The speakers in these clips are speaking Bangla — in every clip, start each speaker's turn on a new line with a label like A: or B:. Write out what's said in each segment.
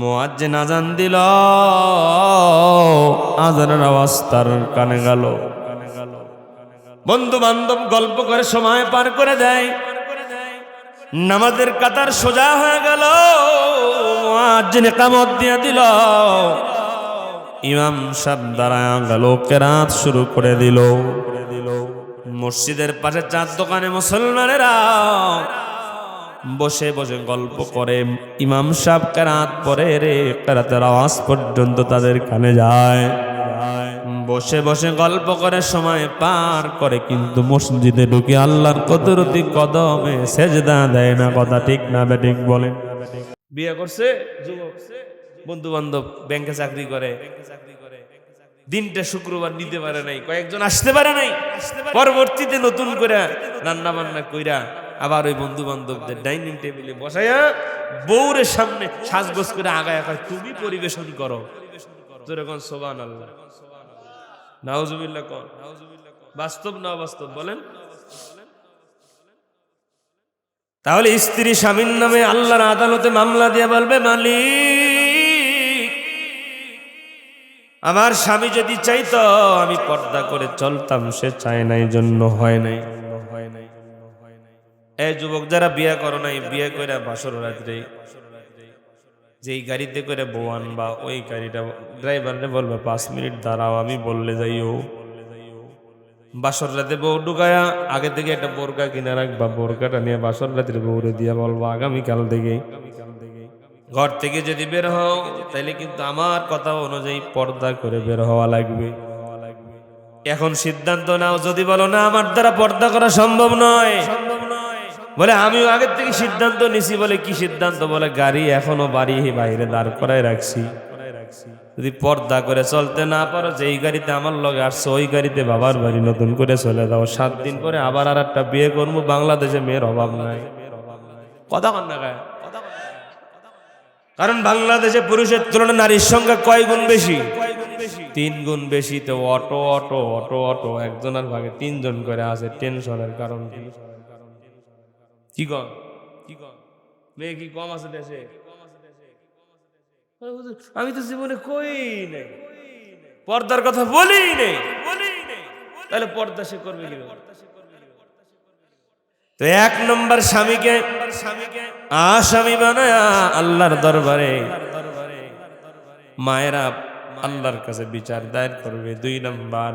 A: মুয়াজ্জিন আযান দিল, আযানের আওয়াজ তার কানে গেল। বন্ধু বান্ধব গল্প করে সময় পার করে দেয়। নামাজের কাতার সোজা হয়ে গেল। মুয়াজ্জিন ইকামত দিয়ে দিল, ইমাম সাহেব দাঁড়ায় গেল, কেরাত শুরু করে দিল। মসজিদের পাশে চার দোকানে মুসলমানেরা বসে বসে গল্প করে। ইমাম সাহেব কেরাত পরে রে, কেরাতের আওয়াজ পর্যন্ত তাদের কানে যায়। বসে বসে গল্প করে সময় পার করে, কিন্তু মসজিদে ঢুকে আল্লাহর কুদরতি কদমে সেজদা দেয় না। কথা ঠিক না বেঠিক বলেন? বিয়ে করছে যুবক, বন্ধু বান্ধব ব্যাংকে চাকরি করে, দিনটা শুক্রবার নিতে পারে নাই, কয়েকজন আসতে পারে নাই। পরবর্তীতে নতুন করে রান্না বান্না কইরা আবার ওই বন্ধু বান্ধবদের ডাইনিং টেবিলে বসাইয়া বউরে সামনে সাজগোজ করে আগায় কয়, তুমি পরিবেশন করো। যেরকম সুবহানাল্লাহ, নাউজুবিল্লাহ। কোন বাস্তব না অবাস্তব বলেন? তাহলে স্ত্রী স্বামীর নামে আল্লাহর আদালতে মামলা দিয়ে বলবে, মালিক, আমার স্বামী যদি চাইতো আমি পর্দা করে চলতাম, সে চায় নাই, জন্য হয় নাই। এই যুবক যারা বিয়ে করো নাই, বিয়ে করে বাসর রাত্রে যেই গাড়িতে করে বউ আনবা, ওই গাড়িটা ড্রাইভারকে বলবে 5 মিনিট দাঁড়াও, আমি বললে যাইও। বাসর রাতে বউ ঢুকায়া আগে থেকে একটা বোরকা কিনে রাখবা, বোরকাটা নিয়ে বাসর রাত্রে বউরে দিয়া বলবা, আগামীকাল থেকে ঘর থেকে যদি বের হও তাইলে কিন্তু আমার কথা অনুযায়ী পর্দা করে বের হওয়া লাগবে। এখন সিদ্ধান্ত নাও। যদি বলো না আমার দ্বারা পর্দা করা সম্ভব নয়, বলে আমিও আগের থেকে সিদ্ধান্ত নিছি। বলে কি সিদ্ধান্ত? বলে গাড়ি এখনো বাড়ি বাইরে দাঁড় করায় রাখছি, যদি পর্দা করে চলতে না পারো, যেই গাড়িতে আমার লগে আসছো ওই গাড়িতে বাবার বাড়ি নতুন করে চলে যাও। 7 দিন পরে আবার আর একটা বিয়ে করবো, বাংলাদেশে মেয়ের অভাব নাই। কথা কন না গায়ে? কারণ বাংলাদেশে পুরুষের তুলনায় নারীর সংখ্যা কয় গুণ বেশি? 3 গুণ বেশি। তো অটো অটো অটো অটো একজনের ভাগে 3 জন করে আছে। টেনশনের কারণ কি? কি কন? মেয়ে কি কম আছে দেশে? আমি তো জীবনে কই নাই, পর্দার কথা বলি নেই, তাহলে পর্দা সে করবে কি? তো 1 নম্বর স্বামীকে আসামি বানায়া আল্লাহর দরবারে মায়েরা আল্লাহর কাছে বিচার দায়ের করবে। 2 নম্বর,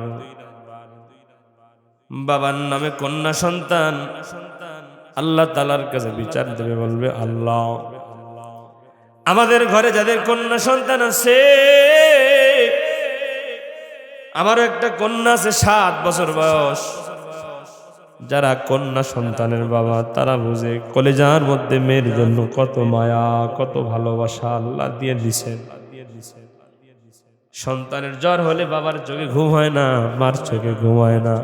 A: বাবার নামে কন্যা সন্তান আল্লাহ তাআলার কাছে বিচার দেবে, বলবে আল্লাহ, আমাদের ঘরে যাদের কন্যা সন্তান আছে, আমারও একটা কন্যা আছে 7 বছর বয়স, যারা কন্যা সন্তানের বাবা তারা বুঝে কলেজার মধ্যে মেয়ের জন্য কত মায়া, কত ভালোবাসা আল্লাহ দিয়ে দিছেন। সন্তানের জ্বর হলে বাবার চোখে ঘুম হয় না, মার চোখে ঘুম হয় না।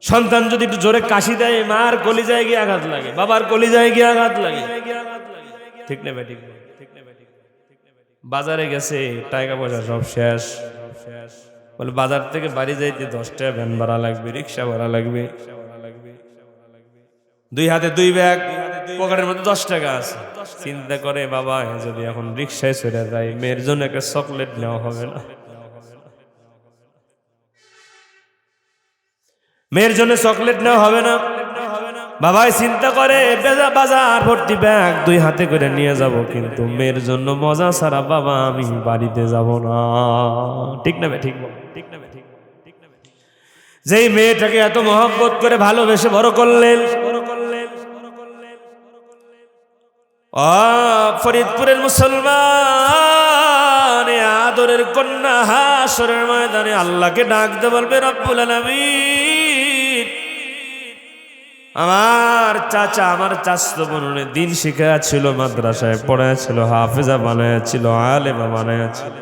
A: সন্তান যদি একটু জোরে কাশি দেয়, মার কলিজায় গিয়ে আঘাত লাগে, বাবার কলিজায় গিয়ে আঘাত লাগে। ঠিক না বেঠিক? বাজারে গেছে, টাকা পয়সা সব শেষ, বলে বাজার থেকে বাড়ি যাইতে 10 টাকা ভ্যান ভাড়া লাগবে, রিক্সা ভাড়া লাগবে। 2 হাতে 2 ব্যাগ, পকেটের মধ্যে 10 টাকা আছে। চিন্তা করে বাবা, যদি এখন রিক্সায় চলে যায়, মেয়ের জন্য একটা চকলেট নেওয়া হবে না, মেয়ের জন্য চকলেট নেওয়া হবে না। বাবাই চিন্তা করে বাজার ভর্তি ব্যাগ 2 হাতে করে নিয়ে যাব, কিন্তু মেয়ের জন্য মজা ছাড়া বাবা আমি বাড়িতে যাব না। ঠিক না ঠিক? যেই মেয়েটাকে এত মহব্বত করে ভালোবেসে বড় করলেন, ফরিদপুরের মুসলমান আদরের কন্যা হাসরের ময়দানে আল্লাহকে ডাকতে বলবে, রব্বুল আলামিন, আমার চাচা, আমার চাচতো বোনে দিন শিখাচ্ছিল, মাদ্রাসায় পড়াচ্ছিল, হাফেজা বানায়াছিল, আলেমা বানায়াছিল।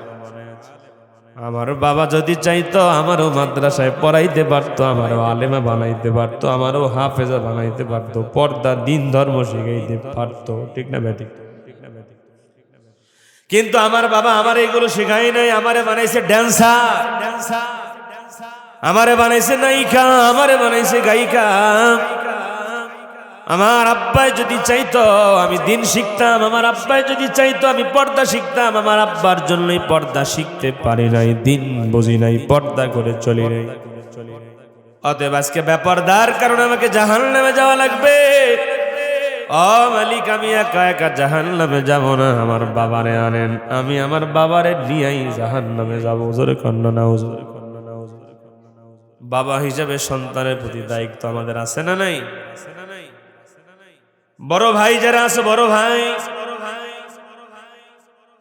A: আমার বাবা যদি চাইতো আমারও মাদ্রাসায় পড়াইতে পারতো, আমারও আলেমা বানাইতে পারতো, আমারও হাফেজা বানাইতে পারতো, পর্দা দিন ধর্ম শিখাইতে পারতো। ঠিক না বেঠিক? কিন্তু আমার বাবা আমার এইগুলো শেখাই নাই। আমারে বানাইছে ড্যান্সার, আমারে বানাইছে নায়িকা, আমারে বানাইছে গায়িকা। আমার আব্বাই যদি চাইতো আমি দিন শিখতাম, আমার আব্বাই যদি চাইতো আমি পর্দা শিখতাম। আমার আব্বার জন্যই পর্দা শিখতে পারি নাই, দিন বুঝি নাই, পর্দা করে চলি নাই। অতএব আজকে বেপরদার কারণে আমাকে জাহান্নামে যাওয়া লাগবে। ও মালিক, আমি একা একা জাহান্নামে যাব না, আমার বাবারে আনেন, আমি আমার বাবারে নিয়েই জাহান্নামে যাব। জোরে কন্না নাউজুর। বাবা হিসেবে সন্তানের প্রতি দায়িত্ব আমাদের আছে না নাই? বড় ভাই যারা আছে, বড় ভাই,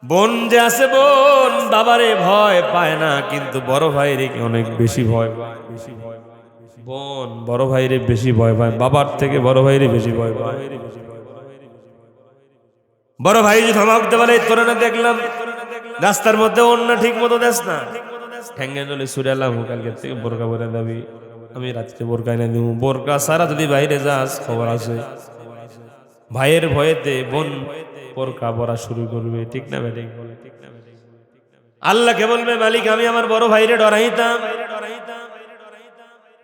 A: বোন যে আছে, বোন বাবারে ভয় পায় না, কিন্তু বড় ভাইরে অনেক বেশি ভয় পায়। বোন বড় ভাইরে বেশি ভয় পায়, বাবার থেকে বড় ভাইরে বেশি ভয় পায়। বড় ভাই যে ধমক দেওয়ালে, তোরা না দেখলাম রাস্তার মধ্যে অন্য ঠিক মতো দেস না, ঠ্যাঙ্গে চলে সুরালাম, কালকে থেকে বোরকা পরে যাবি। আমি রাত্রে বোরকা এনে দিব, বোরকা সারা যদি বাইরে যাস খবর আছে। ভাইয়ের ভয়েতে বোন বোরকা পরা শুরু করবে, ঠিক না বেঠিক? আল্লাহকে বলবে, মালিক আমি আমার বড় ভাইরে ডরাইতাম,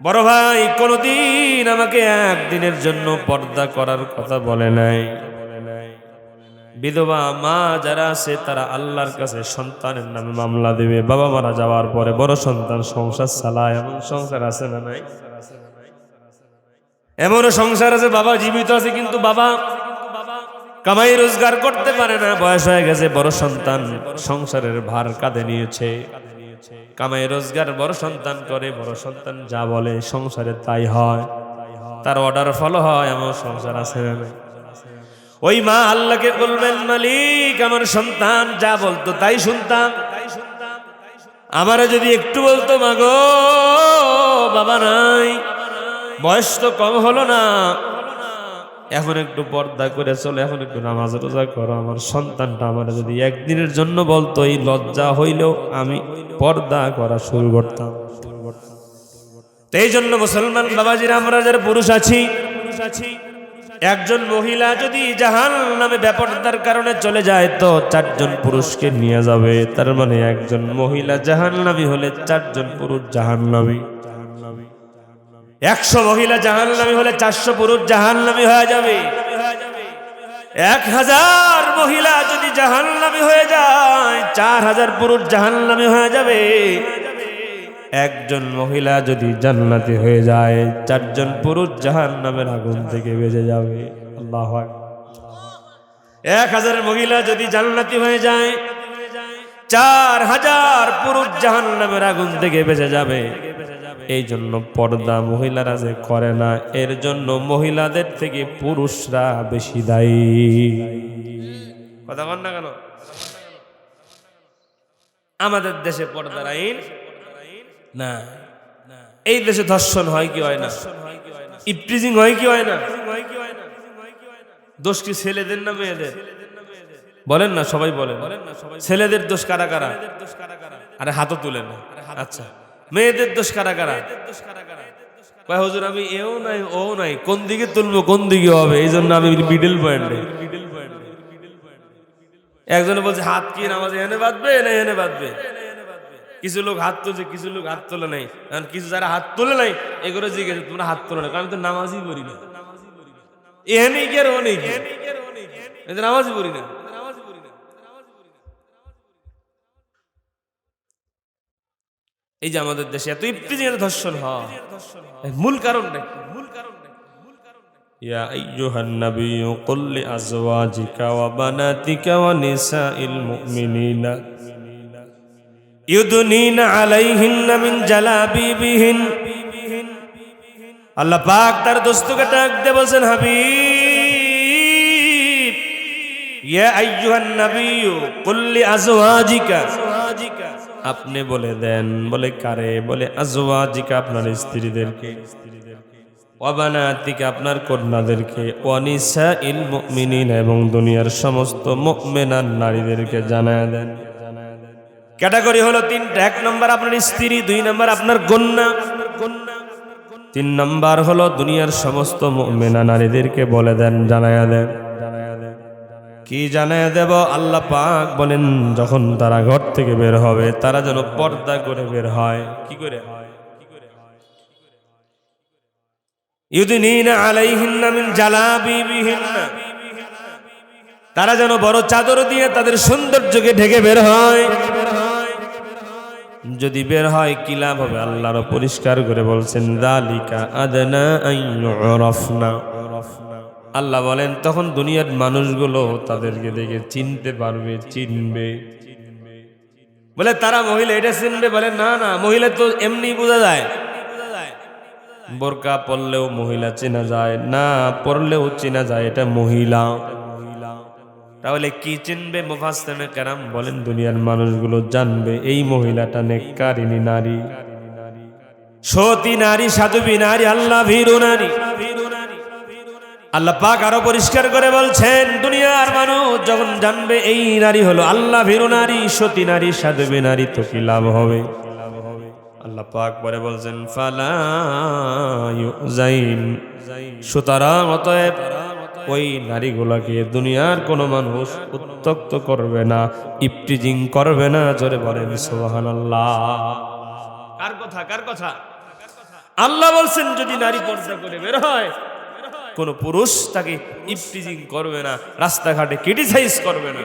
A: বড় ভাই কোনদিন আমাকে একদিনের জন্য পর্দা করার কথা বলে নাই। বিধবা মা যারা আছে তারা আল্লাহর কাছে সন্তানের নামে মামলা দেবে। বাবা মারা যাওয়ার পরে বড় সন্তান সংসার চালায়, এমন সংসার আছে না নাই? এমনও সংসার আছে বাবা জীবিত আছে কিন্তু বাবা কামাই রোজগার করতে পারে না, বয়স হয়ে গেছে, বড় সন্তান সংসারের ভার কাঁধে নিয়েছে। কামাই রোজগার বড় সন্তান করে, বড় সন্তান যা বলে সংসারে তাই হয়, তার অর্ডার ফলো হয়, এমন সংসার আছে না নাই? ওই মা আল্লাহকে বলবেন, মালিক আমার সন্তান যা বলতো তাই শুনতাম, আমারে যদি একটু বলতো মাগো বাবা নাই, বয়স তো কম হলো না, এখন একটু পর্দা করে চলো, এখন একটু নামাজ রোজা করো, আমার সন্তানটা আমার যদি একদিনের জন্য বলতো, এই লজ্জা হইলেও আমি পর্দা করা শুরু করতাম। এই জন্য মুসলমান বাবাজিরা, আমরা যারা পুরুষ আছি, একজন মহিলা যদি জাহান্নামে বেপরদার কারণে চলে যায় তো 4 জন পুরুষকে নিয়ে যাবে। তার মানে একজন মহিলা জাহান্নামী হলে 4 জন পুরুষ জাহান্নামী। 100 মহিলা জাহান্নামী হলে 400 পুরুষ জাহান্নামী হয়ে যাবে। 1000 মহিলা যদি জাহান্নামী হয়ে যায় 4000 পুরুষ জাহান্নামী হয়ে যাবে। একজন মহিলা যদি জান্নাতি হয়ে যায় 4 জন পুরুষ জাহান্নামের আগুন থেকে বেঁচে যাবে। আল্লাহু আকবার। 1000 মহিলা যদি জান্নাতি হয়ে যায় 4000 পুরুষ জাহান্নামের আগুন থেকে বেঁচে যাবে। এই জন্য পর্দা মহিলারা যে করে না, এর জন্য মহিলাদের থেকে পুরুষরা বেশি দায়ী। কথা বল না কেন? আমাদের দেশে পর্দার আইন না, এই দেশে ধর্ষণ হয় কি হয় না, ইপটিজিং হয় কি হয় না? দোষ কি ছেলেদের না মেয়েদের? বলেন না, সবাই বলেন। ছেলেদের দোষ কারা কারা? আরে হাতও তুলে না। আচ্ছা, মেয়েদের দোষ কারা কারা? কয় হুজুর আমি এও নাই ও নাই, কোন দিকে তুলবো কোন দিকে হবে, এই জন্য আমি মিডল পয়েন্টে। একজনে বলছে হাত কি নামাজে এনে বাঁধবে না এনে বাঁধবে। কিছু লোক হাত তুলছে, কিছু লোক হাত তোলে নাই। কারণ কিছু যারা হাত তোলে নাই এগুলো জিজ্ঞেস তোমরা হাত তোলে না, কারণ আমি তো নামাজই পড়ি না। এখানেই কি আর অনেক নামাজই পড়ি না। এই যে আমাদের দেশে এত ইফতিজিং এর ধর্ষণ হয়, মূল কারণ নাকি? ইয়া আইয়ুহান নাবিয়্যু কুল লিআজওয়াজিকা ওয়া বানাতিকা ওয়া নিসাইল মুমিনিনা ইউদনিনা আলাইহিন্না মিন জালাবিবিহিন। আল্লাহ পাক তার দোস্তকে ডাক দিয়ে বলেন, হাবিব ইয়া আইয়ুহান নাবিয়্যু কুল লিআজওয়াজিকা, আপনি বলে দেন। বলে কারে? বলে আজওয়াজিকা, আপনার স্ত্রীদেরকে, ওয়া বানাতিকা, আপনার কন্যাদেরকে, ওয়া নিসাইল মুমিনিনা, এবং দুনিয়ার সমস্ত মুমিনাত নারীদেরকে জানায় দেন। ক্যাটাগরি হলো 3টা। 1 নম্বর আপনার স্ত্রী, 2 নম্বর আপনার কন্যা, 3 নম্বর হলো দুনিয়ার সমস্ত মুমিনা নারীদেরকে বলে দেন, জানায়া দেন। কি জানায়া দেব? আল্লাহ পাক বলেন যখন তারা ঘর থেকে বের হবে তারা যেন পর্দা করে বের হয়। কি করে? ইউদিনিনা আলাইহিন্না মিন জালাবিবিহিন্না, তারা যেন বড় চাদর দিয়ে তাদের সৌন্দর্যকে ঢেকে বের হয়। যদি বের হয় কি লাভ হবে? আল্লাহর পরিষ্কার করে বলছেন যালিকা আদনা আইয়ুরাফনা। আল্লাহ বলেন তখন দুনিয়ার মানুষগুলো তাদেরকে দেখে চিনতে পারবে, চিনবে। বলে তারা মহিলা এটা চিনবে? বলে না না, মহিলা তো এমনি বোঝা যায়, বোরকা পরলেও মহিলা চেনা যায়, না পরলেও চেনা যায় এটা মহিলা। তাহলে কি চিনবে? মুফাসসিরিনে কেরাম বলেন দুনিয়ার মানুষগুলো জানবে এই মহিলাটা নেককারিনী নারী, সতী নারী, সাধবী নারী, আল্লাহ ভীরু নারী। আল্লাহ পাক আরো পরিষ্কার করে বলছেন দুনিয়ার মানুষ যখন জানবে এই নারী হলো আল্লাহ ভীরু নারী, সতী নারী, সাধবী নারী, তো কি লাভ হবে? আল্লাহ পাক পরে বলছেন ফালা ইউযাইন, সুতরাং অতএব ওই নারীগুলোকে দুনিয়ার কোনো মানুষ উত্ত্যক্ত করবে না, ইফটিজিং করবে না। জোরে বলেন সুবহানাল্লাহ। কার কথা? কার কথা? আল্লাহ বলছেন যদি নারী পর্দা করে বের হয় কোন পুরুষ তাকে ইফটিজিং করবে না, রাস্তাঘাটে ক্রিটিসাইজ করবে না।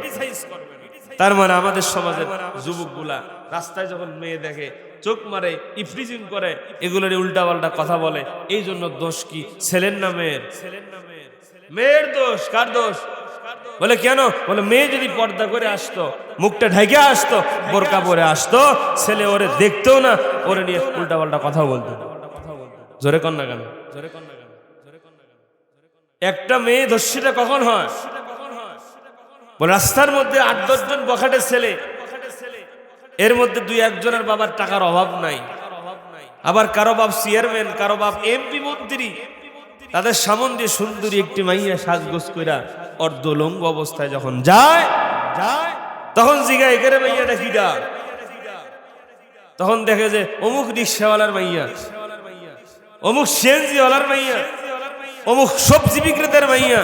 A: তার মানে আমাদের সমাজের যুবকগুলা রাস্তায় যখন মেয়ে দেখে চোখ মারে, ইফটিজিং করে, এগুলোর উল্টাপাল্টা কথা বলে। এই জন্য দোষ কি ছেলের না মেয়ের? মেয়ের দোষ। কার দোষ? বলে কেন? বলে মেয়ে যদি পর্দা করে আসতো, মুখটা ঢেকে আসতো, বোরকা পরে আসতো, ছেলে ওরে দেখতেও না, ওরে নিয়ে উল্টাপাল্টা কথা বলতো। জোরে কন না কেন? একটা মেয়ে দোষীটা কখন হয়? রাস্তার মধ্যে ৮-১০ জন বখাটে ছেলে, এর মধ্যে ২-১ জনের বাবার টাকার অভাব নাই, আবার কারো বাপ চেয়ারম্যান, কারো বাপ এমপি মন্ত্রী, তাদের সামন দিয়ে সুন্দরী একটি মাইয়া সাজগোজ কইরা অর্ধলঙ্গ অবস্থায় যখন যায় তখন জিগায় একেরে মাইয়াটা কিডা? তখন দেখে যে অমুক রিক্সাওয়ালার মাইয়া, অমুক সিএনজিওয়ালার মাইয়া, অমুক সবজি বিক্রেতার মাইয়া,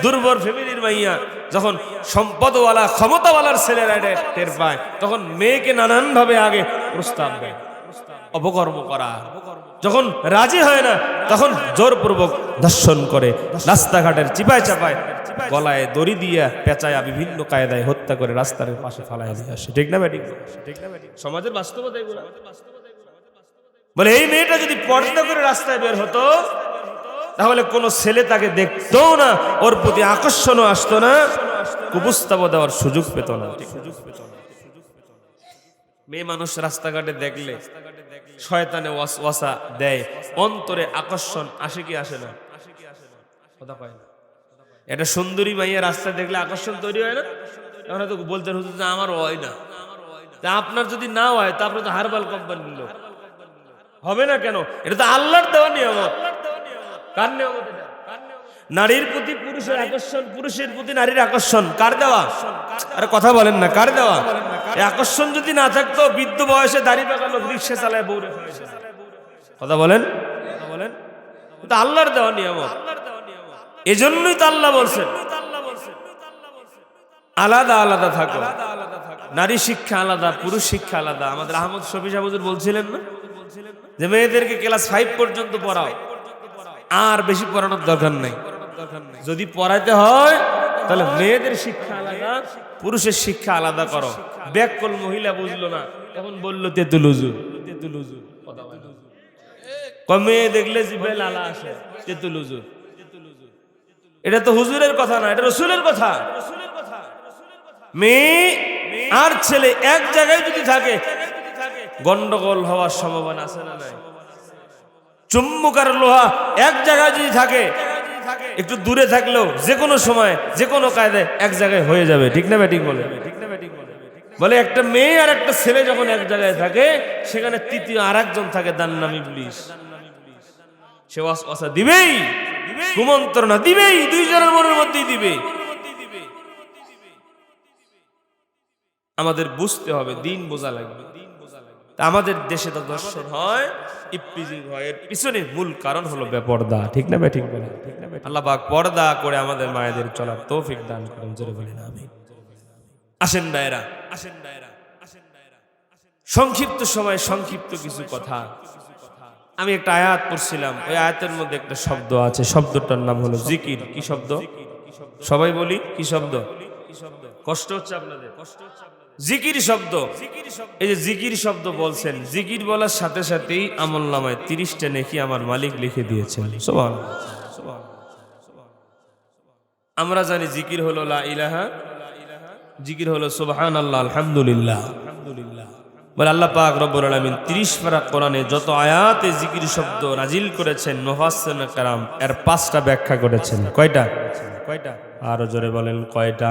A: দুর্বল ফ্যামিলির মাইয়া। যখন সম্পদওয়ালা ক্ষমতাওয়ালার ছেলেরা টের পায় তখন মেয়েকে নানান ভাবে আগে প্রস্তাব দেয়, অপকর্ম করা। যখন রাজি হয় না তখন জোরপূর্বক ধর্ষণ করে, রাস্তাঘাটের চিপায় চাপায় গলায় দড়ি দিয়া পেঁচায়া বিভিন্ন কায়দায় হত্যা করে রাস্তার পাশে ফালাইয়া দিয়ে আসে। ঠিক না ব্যাটি? সমাজের বাস্তবতা এগুলো। বলে এই মেয়েটা যদি পর্দা করে রাস্তায় বের হতো তাহলে কোন ছেলে তাকে দেখতো না, ওর প্রতি আকর্ষণও আসতো না, কুপ্রস্তাব দেওয়ার সুযোগ পেত না। মেয়ে মানুষ রাস্তাঘাটে দেখলে শয়তানে ওয়াসওয়াসা দেয়, অন্তরে আকর্ষণ আসে কি আসে না? কথা কয় না। এটা সুন্দরী মাইয়া রাস্তায় দেখলে আকর্ষণ তৈরি হয় না? এখন তো বলতে হুজুর যে আমার হয় না। তা আপনার যদি না হয় তা আপনি তো হারবাল কোম্পানির লোক, হবে না কেন? এটা তো আল্লাহর দেওয়া নিয়ামত। কার নিয়ামত এটা? নারীর প্রতি পুরুষের আকর্ষণ, পুরুষের প্রতি নারীর আকর্ষণ কার দেওয়া? আরে কথা বলেন না, কার দেওয়া? এই আকর্ষণ যদি না থাকতো বৃদ্ধ বয়সে দাড়ি পাকা লোক রিক্সা চালায় বউ রেখে। কথা বলেন, এটা আল্লাহর দেওয়া নিয়ামত। এজন্যই তো আল্লাহ বলছেন আলাদা আলাদা থাকো। নারী শিক্ষা আলাদা, পুরুষ শিক্ষা আলাদা। আমাদের আহমদ শফি সাহেব হুজুর বলছিলেন না যে মেয়েদেরকে ক্লাস 5 পর্যন্ত পড়াও, আর বেশি পড়ানোর দরকার নাই। যদি পড়াইতে হয় তাহলে মেয়েদের শিক্ষা আলাদা, পুরুষের শিক্ষা আলাদা করো। ব্যাককল মহিলা বুঝলো না, তখন বললো তেতুলুজু। মেয়ে দেখলে জিভে লালা আসে, তেতুলুজু। এটা তো হুজুরের কথা না, এটা রাসূলের কথা। মেয়ে আর ছেলে এক জায়গায় যদি থাকে গন্ডগোল হওয়ার সম্ভাবনা আছে না নাই? চুম্বক আর লোহা এক জায়গায় যদি থাকে, একটু দূরে থাকলেও যে কোনো সময় যে কোনো কায়দায় এক জায়গায় হয়ে যাবে। ঠিক না ব্যাটিং বলে? বলে একটা মেয়ে আর একটা ছেলে যখন এক জায়গায় থাকে সেখানে তৃতীয় আর একজন থাকে, তার নাম ইবলিস। সে ওয়াসওয়াসা দিবেই, কুমন্ত্রণা দিবেই, দুইজনের মনের মধ্যেই দিবে। আমাদের বুঝতে হবে, দিন বোঝা লাগবে। আমাদের দেশে তো দর্শন হয়, ইফতিজিং হয়, এর পিছনে মূল কারণ হলো বেপরদা। ঠিক না ঠিক বলে? আল্লাহ পাক পর্দা করে আমাদের মায়েদের চলার তৌফিক দান করেন। জোরে বলেন আমিন। আসেন ভাইরা, সংক্ষিপ্ত সময় সংক্ষিপ্ত কিছু কথা। আমি একটা আয়াত পড়ছিলাম, ওই আয়াতের মধ্যে একটা শব্দ আছে, শব্দটার নাম হলো জিকির। কি শব্দ? সবাই বলি কি শব্দ? কষ্ট হচ্ছে আপনাদের? জিকির শব্দ। এই যে জিকির শব্দ বলছেন, জিকির বলার সাথে সাথেই আমলনামায় 30টা নেকি আমার মালিক লিখে দিয়েছেন। সুবহানাল্লাহ। আমরা জানি জিকির হলো লা ইলাহা, জিকির হলো সুবহানাল্লাহ, আলহামদুলিল্লাহ। বলে আল্লাহ পাক রব্বুল আলামিন 30 পারা কোরআনে যত আয়াতে জিকির শব্দ নাজিল করেছেন, মুফাসসিরিনে কেরাম এর 5টা ব্যাখ্যা করেছেন। কয়টা? আরো জোরে বলেন কয়টা?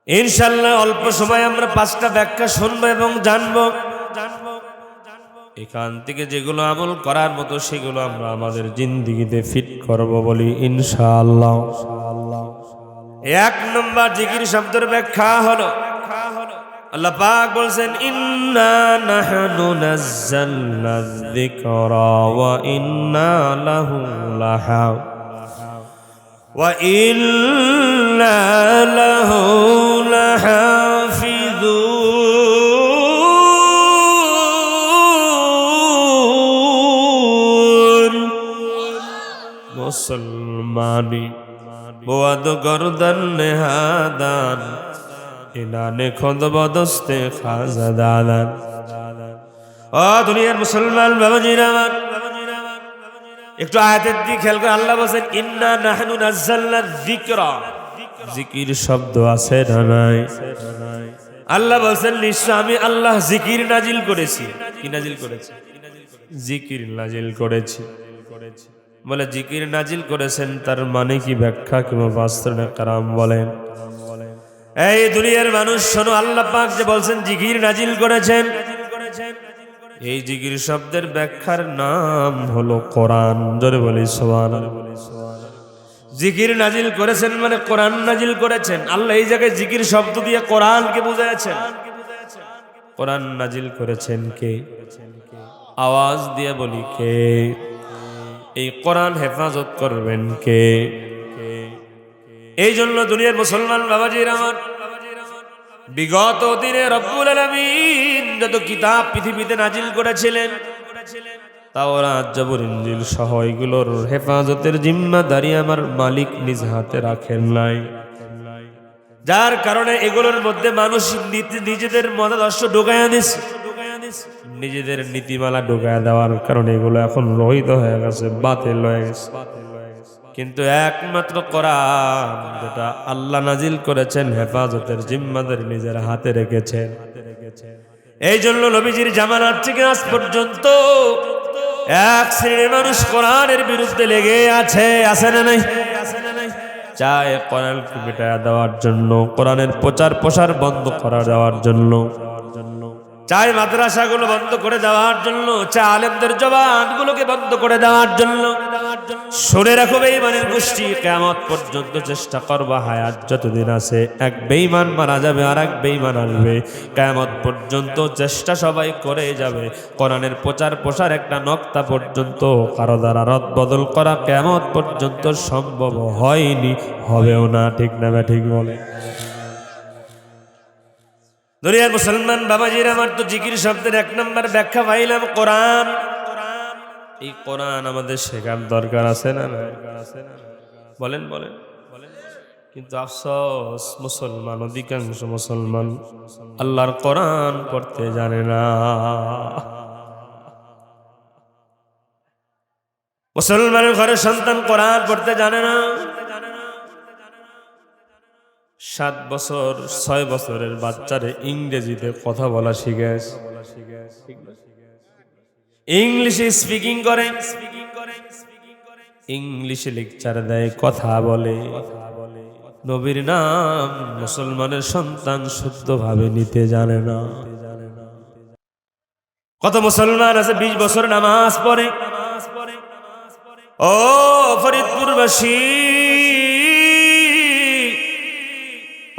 A: ইনশাআল্লাহ অল্প সময় আমরা 5টা ব্যাখ্যা শুনবো এবং জানবো। এখান থেকে যেগুলো আমল করার মতো সেগুলো আমরা আমাদের জিন্দেগিতে ফিট করব বলি ইনশাআল্লাহ। 1 নম্বর জিকির শব্দের ব্যাখ্যা হলো, আল্লাহ পাক বলছেন ইন্না নাহনু নাযালনা যিকরা ওয়া ইন্না লাহু লাহাফিজুন ওয়া ইন্না লাহু লাহাফিজুন। মুসলমানি বোয়াদ গরদান নেহাদান ইনানে খোদ বদস্তে খাজা দাদান। ও দুনিয়ার মুসলমান বাবাজিরা আমার, একটু আয়াতের দিকে খেয়াল করে। আল্লাহ বলেন ইন্না নাহনু নাযালনা যিকরা, জিকির শব্দ আছে না নাই? আল্লাহ বলেন নিশ্চয় আমি আল্লাহ জিকির নাজিল করেছি। কি নাজিল করেছি? জিকির নাজিল করেছি। বলে জিকির নাজিল করেছেন, তার মানে কি? ব্যাখ্যা কি মুফাসসিরিনে কেরাম বলেন, এই দুনিয়ার মানুষ শোনো, আল্লাহ পাক যে বলছেন জিকির নাজিল করেছেন, এই জিকির শব্দের ব্যাখ্যার নাম হলো কোরআন। জোরে বলি সুবহানাল্লাহ। জিকির নাজিল করেছেন মানে কোরআন নাজিল করেছেন। আল্লাহ এই জায়গায় জিকির শব্দ দিয়ে কোরআনকে বুঝাচ্ছেন। কোরআন নাজিল করেছেন কে? আওয়াজ দিয়ে বলি কে? এই কোরআন হেফাজত করবেন কে? এই জন্য দুনিয়ার মুসলমান বাবাজির আমার, বিগত দিনে রব্বুল আলামিন যত কিতাব পৃথিবীতে নাজিল করেছিলেন, তাওরাত, জবুর, ইনজিল সহ এগুলোর হেফাজতের জিম্মাদারি আমার মালিক নিজ হাতে রাখেন নাই। যার কারণে এগুলোর মধ্যে মানুষ নিজেদের মতাদর্শ ঢোকায়া দিচ্ছে, নিজেদের নীতিমালা ঢোকায়া দেওয়ার কারণে এগুলো এখন রহিত হয়ে গেছে, বাতিল হয়ে গেছে। কিন্তু একমাত্র কোরআন যেটা আল্লাহ নাজিল করেছেন, হেফাজতের জিম্মাদারি নিজের হাতে রেখেছেন। এই জন্য নবীজির জামানার থেকে আজ পর্যন্ত এক শ্রেণীর মানুষ কোরআনের বিরুদ্ধে লেগে আছে না নাই? চায় কোরআনকে মিটায়া দেওয়ার জন্য, কোরআনের প্রচার প্রসার বন্ধ করা দেওয়ার জন্য, চায় মাদ্রাসাগুলো বন্ধ করে দেওয়ার জন্য, চায় আলেমদের জবানগুলোকে বন্ধ করে দেওয়ার জন্য। শুনে রাখো বেঈমানের গোষ্ঠী, কিয়ামত পর্যন্ত চেষ্টা করবা, হায়াত যতদিন আছে এক বেঈমান মারা যাবে আর এক বেঈমান আসবে। কিয়ামত পর্যন্ত চেষ্টা সবাই করে যাবে। কোরআনের প্রচার প্রসার একটা নক্তা পর্যন্ত কারো দ্বারা রদ বদল করা কিয়ামত পর্যন্ত সম্ভব হয়নি, হবেও না। ঠিক না ঠিক বলে? দুনিয়ার মুসলমান বাবাজির আমার, তো জিকির শব্দের 1 নম্বর ব্যাখ্যা পাইলাম কোরআন। এই কোরআন আমাদের শেখার দরকার আছে না? বলেন বলেন। কিন্তু আফসোস, মুসলমান, অধিকাংশ মুসলমান আল্লাহর কোরআন পড়তে জানে না। মুসলমানের ঘরে সন্তান কোরআন পড়তে জানে না। 7 বছর 6 বছরের বাচ্চারে ইংরেজিতে কথা বলা শিখেছে, ইংলিশে স্পিকিং করে, ইংলিশে লেকচার দেয়, কথা বলে। নবীর নাম মুসলমানের সন্তান শুদ্ধভাবে নিতে জানে না। কত মুসলমান আছে 20 বছর নামাজ পড়ে। ও ফরিদপুরবাসী,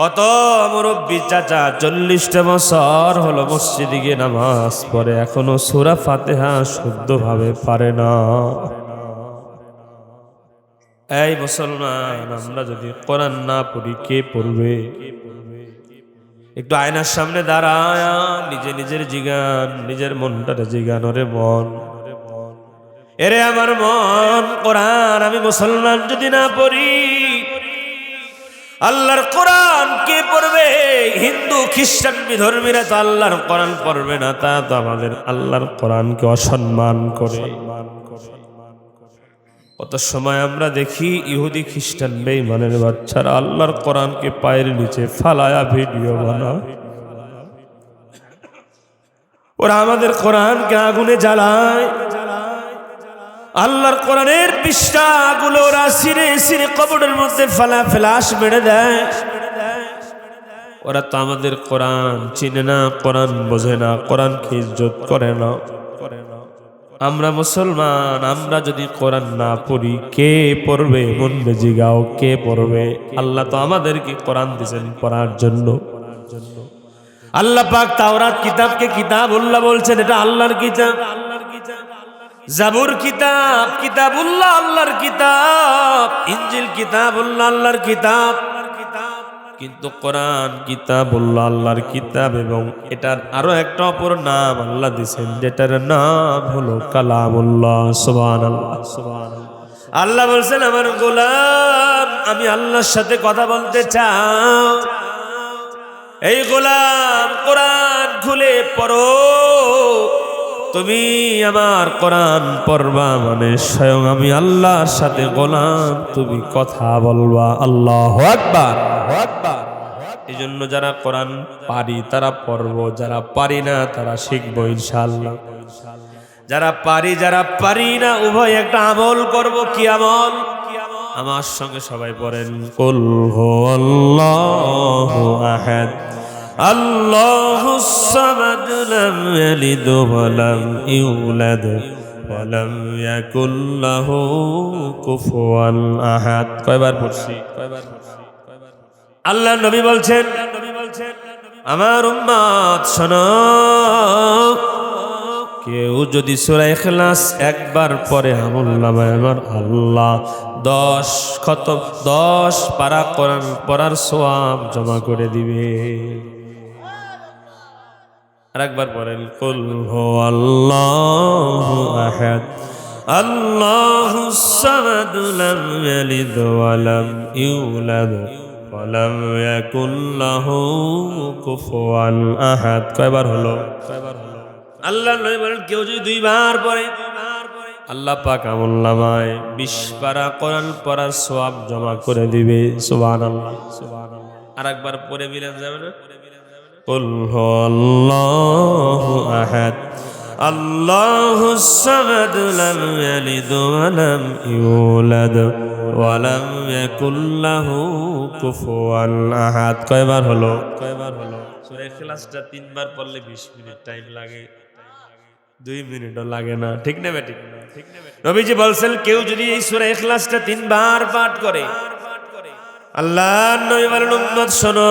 A: কত মুরব্বী চাচা 40টা বছর হলো মসজিদে গিয়ে নামাজ পড়ে, এখনো সূরা ফাতিহা শুদ্ধভাবে পারে না। এই মুসলমান, আমরা যদি কোরআন না পড়ি কে পড়বে? একটু আয়নার সামনে দাঁড়ায় নিজে নিজের জিগান, নিজের মনটারে জিগান, ওরে মন, এরে আমার মন, কোরআন আমি মুসলমান যদি না পড়ি, আল্লাহর কোরআন কে পড়বে? হিন্দু খ্রিস্টান বিধর্মীরা তো আল্লাহর কোরআন পড়বে না, তা তো আমাদের আল্লাহর কোরআনকে অসম্মান করে। কত সময় আমরা দেখি ইহুদি খ্রিস্টান বেঈমানের বাচ্চারা আল্লাহর কোরআনকে পায়ের নিচে ফালায়া ভিডিও বানায়। ওরা আমাদের কোরআনকে আগুনে জ্বালায়, আল্লাহর কোরআনের পৃষ্ঠাগুলো ওরা ছিঁড়ে ছিঁড়ে কবরের মধ্যে ফ্লাশ মেরে দেয়। ওরা তো আমাদের কোরআন চিনে না, কোরআন বোঝে না, কোরআনকে ইজ্জত করে না। আমরা মুসলমান, আমরা যদি কোরআন না পড়ি কে পড়বে? মনবে জিগাও, কে পড়বে? আল্লাহ তো আমাদেরকে কোরআন দিয়েছেন পড়ার জন্য। আল্লাহ পাক তাওরাত কিতাবকে কিতাবুল্লাহ বলছেন, এটা আল্লাহর কিতাব। জাবুর কিতাব কিতাবুল্লাহ, আল্লাহর কিতাব। ইনজিল কিতাবুল্লাহ, আল্লাহর কিতাব। কিন্তু কোরআন কিতাবুল্লাহ, আল্লাহর কিতাব, এবং এটার আরো একটা অপর নাম আল্লাহ দিয়েছেন, যেটার নাম হলো কালামুল্লাহ। সুবহানাল্লাহ, সুবহানাল্লাহ। আল্লাহ বলছেন, আমার গোলাম, আমি আল্লাহর সাথে কথা বলতে চাও, এই গোলাম কোরআন খুলে পড়ো। তুমি আমার কোরআন পড়বা মানে স্বয়ং আমি আল্লাহর সাথে গোলাম তুমি কথা বলবা। আল্লাহু আকবার। এই জন্য যারা কোরআন পারি তারা পড়বো, যারা পারি না তারা শিখবো ইনশাআল্লাহ। যারা পারি না উভয় একটা আমল করব। কি আমল? আমার সঙ্গে সবাই পড়েন, কুল হুয়াল্লাহু আহাদ আল্লাহুস সামাদ লাম ইয়ালিদ ওয়া লাম ইউলাদ ওয়া লাম ইয়াকুল লাহু কুফুয়ান আহাদ। কয়বার পড়ছি? আল্লাহর নবী বলছেন, আমার উম্মত শোনো, কেউ যদি সূরা ইখলাস একবার পড়ে আমলনামায় আমার আল্লাহ 10 পারা কোরআন পড়ার সওয়াব জমা করে দিবে। আরেকবার পড়েন, কুল হুয়াল্লাহু আহাদ আল্লাহুস সামাদ লাম ইয়ালিদ ওয়া লাম ইউলাদ ওয়া লাম ইয়াকুল লাহু কুফুয়ান আহাদ। কয়বার হলো? আল্লাহ নবী বলেন, কেউ যদি 2 বার পড়ে আল্লাহ পাক আমলনামায় 20 পারা কোরআন পড়ার সওয়াব জমা করে দিবে। সুবহানাল্লাহ, সুবহানাল্লাহ। আরেকবার পড়ে মিলান যাবে না? কুল হুয়াল্লাহু আহাদ আল্লাহুস সামাদ লাম ইয়ালিদ ওয়া লাম ইউলাদ ওয়া লাম ইয়াকুল লাহু কুফুয়ান আহাদ। কয়বার হলো? সূরা ইখলাসটা 3 বার পড়লে 20 মিনিট টাইম লাগে, 2 মিনিটও লাগে না। ঠিক না বেঠিক? নবীজি বলছেন, কেউ যদি এই সূরা ইখলাসটা 3 বার পাঠ করে, আল্লাহর নবী বলেন, উম্মত শোনো,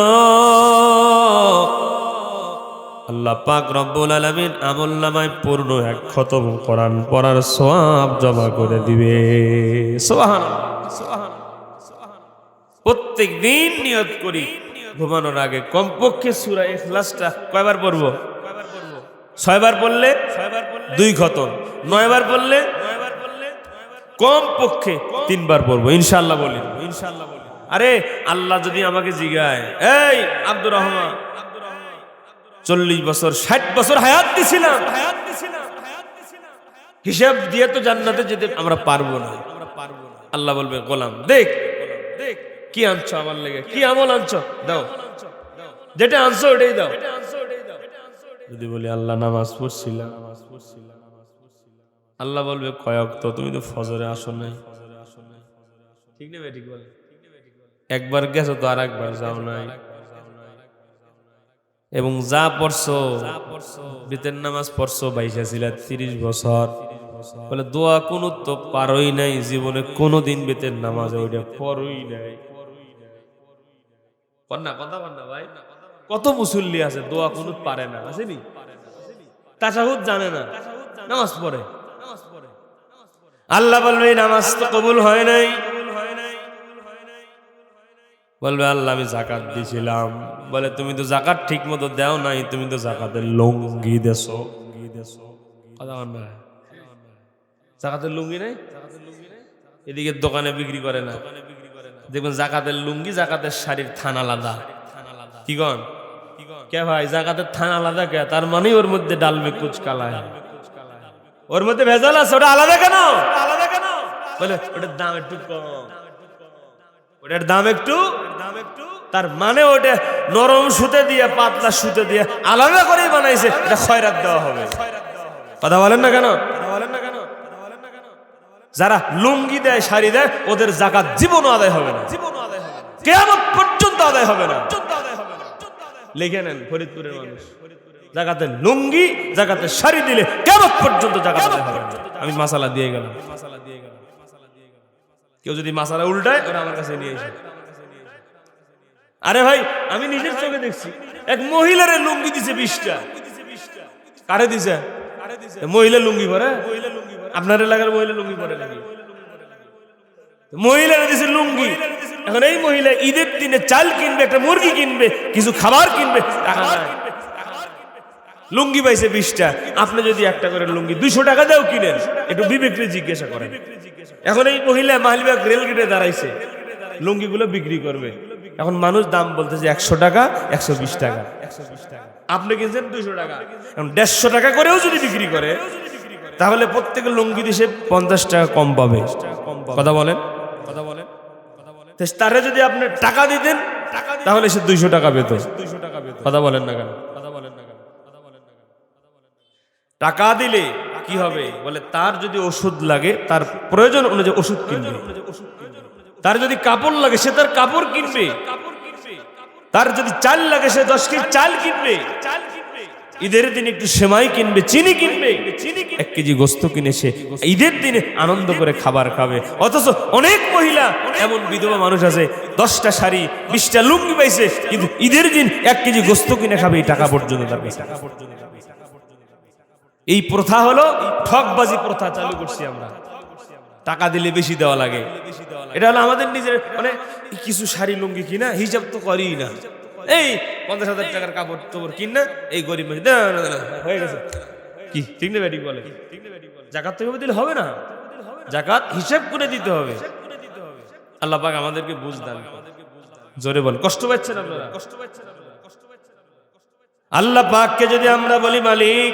A: আল্লাহ পাক রব্বুল আলামিন আমলনামায় পূর্ণ 1 খতম কোরআন পড়ার সওয়াব জমা করে দিবে। সুবহানাল্লাহ, সুবহানাল্লাহ। প্রত্যেক দিন নিয়ত করি ঘুমানোর আগে কমপক্ষে সূরা ইখলাসটা কয়বার পড়বো? 6 বার পড়লে 2 খতম, 9 বার পড়লে কমপক্ষে 3 বার পড়বো ইনশাআল্লাহ। বলি ইনশাআল্লাহ। আরে আল্লাহ যদি আমাকে জিগায়, এই আব্দুর রহমান 40 বছর 60 বছর হায়াত দিছিলাম, হিসাব দিয়ে তো জান্নাতে যেতে আমরা পারবো না। আল্লাহ বলবে, গোলাম দেখ কি আনছো আমার লেগে, কি আমল আনছো, দাও, যেটা আনছো ওটাই দাও। যদি বলি আল্লাহ নামাজ পড়ছিলাম, আল্লাহ বলবে কয় ওয়াক্ত? তুমি তো ফজরে আসো নাই। ঠিক না ঠিক বলে? একবার গেছো তো আর একবার যাও নাই। এবং যা পড়ছো, বেতের নামাজ পড়ছো, বাইশা ছিল 30 বছর, বলে দোয়া কোন তো পারোই নাই জীবনে, কোনদিন বেতের নামাজ ওইটা পড়োই নাই। কথা ভাই, কত মুসল্লি আছে দোয়া কুনুত পারে না, আসেনি? তাশাহুদ জানে না, নামাজ পড়ে। আল্লাহ বলবে নামাজ তো কবুল হয় নাই। বলবে আল্লাহ আমি জাকাত দিছিলাম। বলে তুমি তো জাকাত ঠিক মতো দেও নাই, তুমি তো জাকাতের লুঙ্গি দেছো। কথা বল না, জাকাতের লুঙ্গি নাই, এদিকে দোকানে বিক্রি করে না। দেখবেন জাকাতের লুঙ্গি জাকাতের শাড়ির থান আলাদা। কি কন কে ভাই, জাকাতের থান আলাদা কে? তার মানে ওর মধ্যে ডালবে কুচকালায়, ওর মধ্যে ভেজাল আছে। ওটা আলাদা কেন? আলাদা কেন? বলে ওটার দাম একটু কম, ওটার দাম একটু, তার মানে ওটা নরম সুতে দিয়ে পাতলা সুতে দিয়ে আলাদা করেই বানাইছে, এটা খয়রাত দেওয়া হবে। কথা বলেন না কেন? যারা লুঙ্গি দেয় শাড়ি দেয় ওদের জাকাত জীবনও আদায় হবে না, কিয়ামত পর্যন্ত আদায় হবে না। লিখে নেন ফরিদপুরের মানুষ, জাকাতের লুঙ্গি জাকাতের শাড়ি দিলে কিয়ামত পর্যন্ত জাকাত আদায় হবে না। আমি মাসালা দিয়ে গেলাম, কেউ যদি মাসালা উল্টায় ওরা আমার কাছে নিয়ে এসে। আরে ভাই আমি নিজের চোখে দেখছি, এক মহিলার লুঙ্গি দিছে 20টা। কারে দিছে? মহিলা লুঙ্গি পরে? আপনার এলাকার মহিলা লুঙ্গি পরে নাকি? মহিলারা দিছে লুঙ্গি। এখন এই মহিলা ঈদের দিনে চাল কিনবে, একটা মুরগি কিনবে, কিছু খাবার কিনবে, টাকা নাই, লুঙ্গি পাইছে 20টা। আপনি যদি একটা করে লুঙ্গি 200 টাকা দাও কিনেন, একটু বিবেকরে জিজ্ঞাসা করেন। এখন এই মহিলা মালিবাগ রেলগেটে দাঁড়াইছে, লুঙ্গিগুলো বিক্রি করবে। এখন মানুষ দাম বলতেছে 100 টাকা, 120 টাকা। আপনি কিনছেন 200 টাকা। এখন 150 টাকা করেও যদি বিক্রি করে, তাহলে প্রত্যেকের লুঙ্গি দিয়ে 50 টাকা কম পাবে। কথা বলেন, তারে যদি আপনি টাকা দিতেন তাহলে সে 200 টাকা পেত। কথা বলেন না কেন? টাকা দিলে কি হবে? বলে তার যদি ওষুধ লাগে তার প্রয়োজন অনুযায়ী ওষুধ কিনবে, তার যদি কাপড় লাগে সে তার কাপড় কিনবে, তার যদি চাল লাগে সে 10 কেজি চাল কিনবে, ঈদের দিন একটু সেমাই কিনবে, চিনি কিনবে, 1 কেজি গোস্ত কিনে সে ঈদের দিনে আনন্দ করে খাবার খাবে। অথচ অনেক মহিলা এমন বিধবা মানুষ আছে, 10টা শাড়ি 20টা লুঙ্গি পাইছে, কিন্তু ঈদের দিন 1 কেজি গোস্ত কিনে খাবে, এই টাকা পর্যন্ত তার কাছে। এই প্রথা হলো ঠকবাজি প্রথা চালু করছি আমরা, টাকা দিলে বেশি দেওয়া লাগে। এটা হলো আমাদের নিজের, মানে কিছু শাড়ি লুঙ্গি কিনা হিসাব তো করি না। এই 50,000 টাকার কাপড় তোপড় কিন না, এই গরিব হয়ে গেছে কি? ঠিক না ব্যাটিক বলে? জাকাত তো দিলে হবে না, জাকাত হিসাব করে দিতে হবে। আল্লাহ পাক আমাদেরকে বুঝ দান। জোরে বল, কষ্ট পাচ্ছেন আপনারা? আল্লাহ পাককে যদি আমরা বলি মালিক,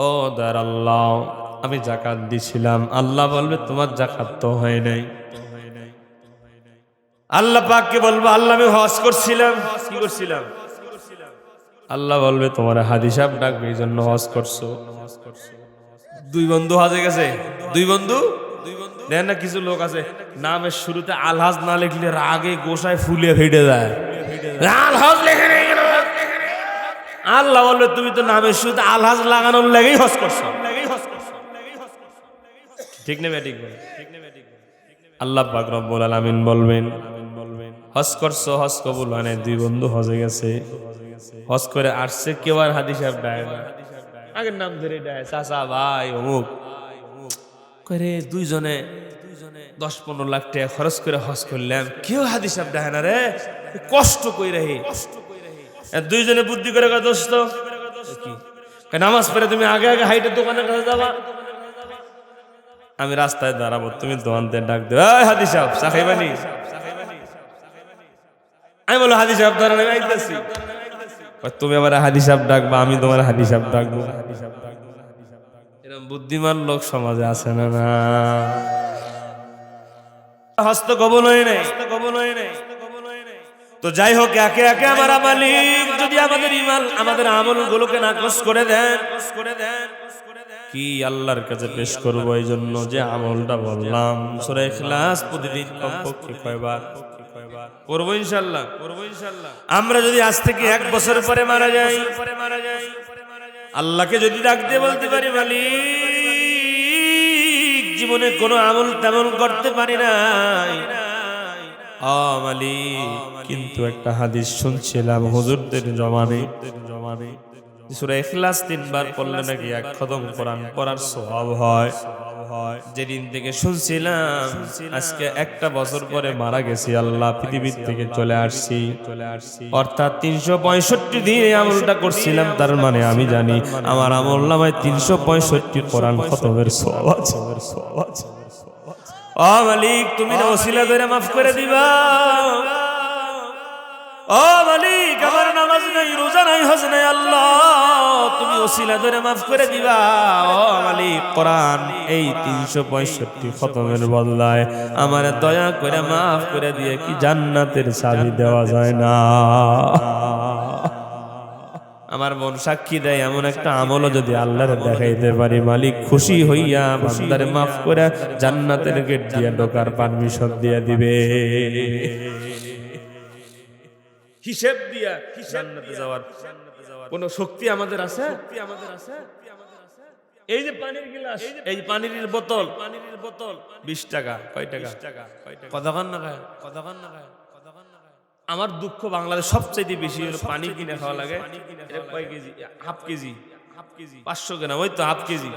A: ও দার আল্লাহ আমি জাকাত দিছিলাম, আল্লাহ বলবে তোমার জাকাত তো হয় নাই। আল্লাহ পাককে বলবো আল্লাহ আমি হজ করছিলাম, কি করছিলাম? আল্লাহ বলবে তোমার হাজি সাহেব ডাকবে, এই জন্য হজ করছো। 2 বন্ধু হজে গেছে, 2 বন্ধু দেখেন না, কিছু লোক আছে নামের শুরুতে আলহাজ না লিখলে রাগে গোসায় ফুলে ফেটে যায়, আলহাজ লেখে নেই কেন? আল্লাহ বলবে তুমি তো নামের শুরুতে আলহাজ লাগানোর লেগেই হজ করছো। ঠিক না ঠিক বলে? আল্লাহ পাক রব্বুল আলামিন বলবেন হজ করছো, হজ কবুল হয় নাই। 2 বন্ধু হজে গেছে, হজ করে আসছে, কেউ আর হাদি সাহেব ডায় না, আগের নাম ধরে ডায়, চাচা ভাই অমুক করে। 2 জনে 10-15 লাখ টাকা খরচ করে হজ করলাম, কেউ হাদি সাহেব ডায় না রে, কষ্ট কই রে। 2 জনে বুদ্ধি করে দোস্ত নামাজ পড়ে তুমি আগে আগে হাইটে দোকানের কাছে যাবা, আমি রাস্তায় দাঁড়াবো, তুমি দোকানতে ডাক দেবে হাদি সাহেব চা খাইবানি? আমি বলো হাদি সাহেব দাঁড়ান, আমি আইতাছি। তুমি আবার হাদি সাহেব ডাকবা, আমি তোমার হাদি সাহেব ডাকবো। এরকম বুদ্ধিমান লোক সমাজে আছে না? না, হস্ত কবল হয় নাই। তো যাই হোক, একে একে আমার মালিক যদি আমাদের ইমান, আমাদের আমলগুলোকে নাকচ করে দেন, কি আল্লাহর কাছে পেশ করবো? এই জন্য যে আমলটা বললাম, সূরা ইখলাস প্রতিদিন কমপক্ষে কয়বার করবো ইনশাআল্লাহ। আমরা যদি আজ থেকে 1 বছর পরে মারা যাই, আল্লাহকে যদি ডাক দিয়ে বলতে পারি মালিক জীবনে কোনো আমল তেমন করতে পারি নাই, মালিক কিন্তু একটা হাদিস শুনছিলাম হুজুরদের জমানে, সূরা ইখলাস 3 বার পড়লে নাকি এক খতম কোরআন পড়ার সওয়াব হয়। যেদিন থেকে শুনছিলাম আজকে একটা বছর পরে মারা গেছি, আল্লাহ পৃথিবীর থেকে চলে আসছি, অর্থাৎ 365 দিন এই আমলটা করছিলাম। তার মানে আমি জানি আমার আমলনামায় 365 কোরআন খতমের সওয়াব আছে। ও মালিক, তুমি না ওসিলা করে মাফ করে দিবা। ও মালিক, আমার নামাজ নাই, রোজা নাই, হজ নাই, আল্লাহ তুমি ওসিলা ধরে মাফ করে দিবা। ও মালিক, কোরআন এই 365 খতমের বদলায় আমার দয়া করে মাফ করে দিয়ে কি জান্নাতের চাবি দেওয়া যায় না? আমার মন সাক্ষী দেয়, এমন একটা আমলও যদি আল্লাহর দেখাইতে পারি, মালিক খুশি হইয়া বান্দারে মাফ করে জান্নাতের গেট দিয়ে ঢোকার পারমিশন দিয়ে দিবে। হিসাব দিয়া জান্নাতে যাওয়ার কোন শক্তি আমাদের আছে? এই যে পানির গ্লাস, এই পানির বোতল 20 টাকা। কয় টাকা? কতক্ষণ না খায়? আমার দুঃখ, বাংলাদেশ সবচেয়ে বেশি হলো পানি কিনে খাওয়া লাগে। কয় কেজি? হাফ কেজি 500 গ্রাম, ওই তো হাফ কেজি।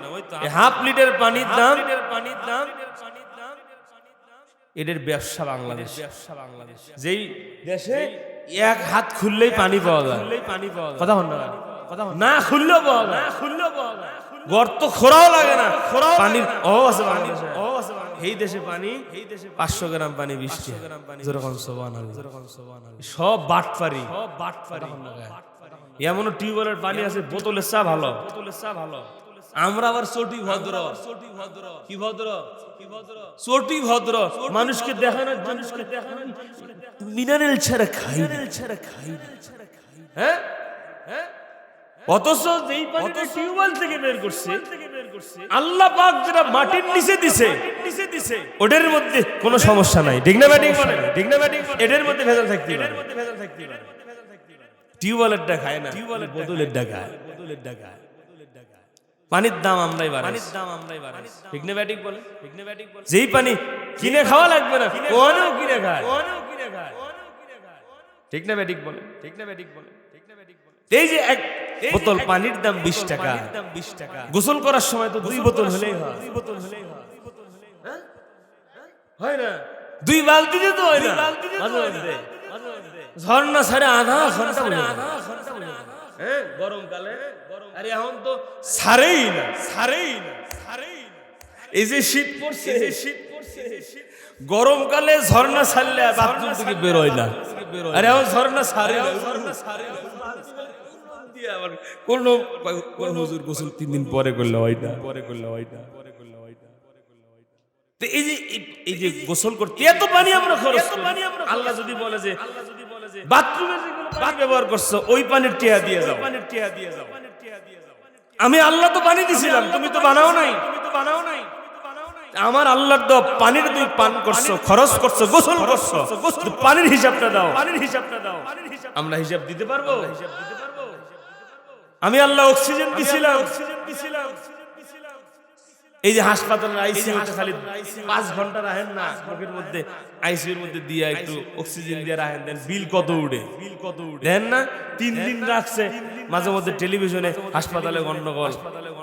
A: হাফ লিটার পানির দাম এদের ব্যবসা বাংলাদেশ। যেই দেশে এক হাত খুললেই পানি পাওয়া যায়, কথা না খুললেও পাওয়া যায়, গর্ত খোঁড়াও লাগে না, পানির অভাব আছে বাংলাদেশে। এই দেশে পানি 500 গ্রাম পানি 20 টাকা। সব বাটপারি। এমনও টিউবওয়েলের পানি আছে বোতলের চা ভালো। আমরা আবার চটি ভদ্র। কি ভদ্র? চটি ভদ্র। মানুষকে দেখানো মিনারেল ছাড়া খাই। হ্যাঁ, অথচ যেই পানিটা টিউবওয়েল থেকে বের করছে, আল্লাহ পাক যেটা মাটির নিচে দিছে, ওটার মধ্যে কোনো সমস্যা নাই। ঠিক না ব্যাটিং বলে? এটার মধ্যে ভেজাল থাকতে পারে। টিউবওয়েলেরটা খায় না, বোতলেরটা খায়। পানির দাম আমরাই বাড়াই। ঠিক না ব্যাটিং বলে? যেই পানি কিনে খাওয়া লাগবে না, ওনেও কিনে খায়। ঠিক না ব্যাটিং বলে? এই যে এক বোতল পানির দাম 20 টাকা, গোসল করার সময় তো 2 বোতল হলেই হয় না? 2 বালতি দিতে হয় না। ঝর্ণা ছাড়ে আধা ঘন্টা, হ্যাঁ, গরমকালে। আরে এখন তো ছাড়েই না। এই যে শীত পড়ছে, গরমকালে ঝর্ণা ছাড়লে বাথরুম থেকে বেরোয় না। আরে এখন ঝর্ণা ছাড়ে কোন হুজুর গোসল 3 দিন পরে করলে হয় না। এই যে গোসল করতে এত পানি আমরা খরচ করি, আল্লাহ যদি বলে যে বাথরুমে যেগুলো পানি ব্যবহার করছো ওই পানির টিয়া দিয়ে যাও, আমি আল্লাহ তো পানি দিছিলাম, তুমি তো বানাও নাই। আমার আল্লাহর দেওয়া পানির তুমি পান করছো, খরচ করছো, গোসল করছো, পানির হিসাবটা দাও। আমরা হিসাব দিতে পারবো? আমি আল্লাহ অক্সিজেন দিছিলাম। এই যে হাসপাতালের আইসিইউতে খালি 5 ঘন্টা রাখেন না, মুখের মধ্যে আইসিইউর মধ্যে দিয়ে একটু অক্সিজেন দিয়ে রাখেন, দেন বিল কত উঠে দেন না? 3 দিন রাখছে, মাঝে মধ্যে টেলিভিশনে হাসপাতালে গন্ডগোল,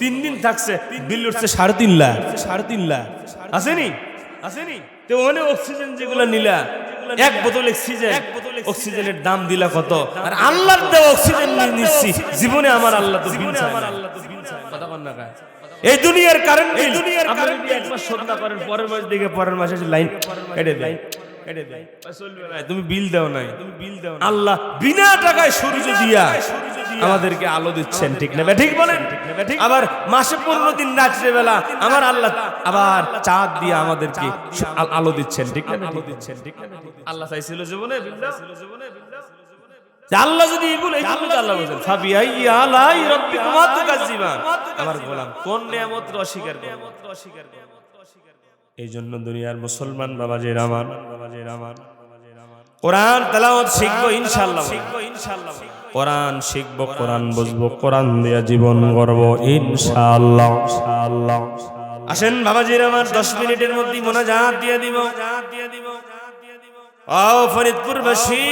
A: 3 দিন থাকছে, বিল উঠছে 3.5 লাখ। আসেনি? তো ওখানে অক্সিজেন যেগুলো নিলা, এক বোতল অক্সিজেনের দাম দিলা কত? আর আল্লাহর দেওয়া অক্সিজেন নিচ্ছি জীবনে, আমার আল্লাহ তো বিল চায় না। কথা বল না। এই দুনিয়ার কারেন্ট বিল আপনি যদি একবার সদকা করেন, পরের মাসে লাইন কেটে দেয়, তুমি বিল দাও নাই। আল্লাহ বিনা টাকায় সূর্য দিয়া আমাদেরকে আলো দিচ্ছেন। ঠিক না? ঠিক বলেন? আবার মাসে 15 দিন রাত্রে বেলা আমার আল্লাহ আবার চাঁদ দিয়ে আমাদেরকে আলো দিচ্ছেন। ঠিক না? আল্লাহ চাইছিল জীবনে বিল দাও। আল্লাহ যদি এগুলো আল্লাহ বলেন ফাবিআইয়ি আলাই রাব্বিকুমা তুকাজ্জিবান, আমার গোলাম কোন নিয়ামত অস্বীকার করবে? এই জন্য দুনিয়ার মুসলমান বাবাজির আমার, কোরআন তেলাওয়াত শিখবো ইনশাআল্লাহ। কোরআন শিখবো, কোরআন বুঝবো, কোরআন দিয়া জীবন গড়ব ইনশাআল্লাহ। আসেন বাবাজির আমার, 10 মিনিটের মধ্যে মোনাজাত দিয়ে দিব। আও ফরিদপুরবাসী,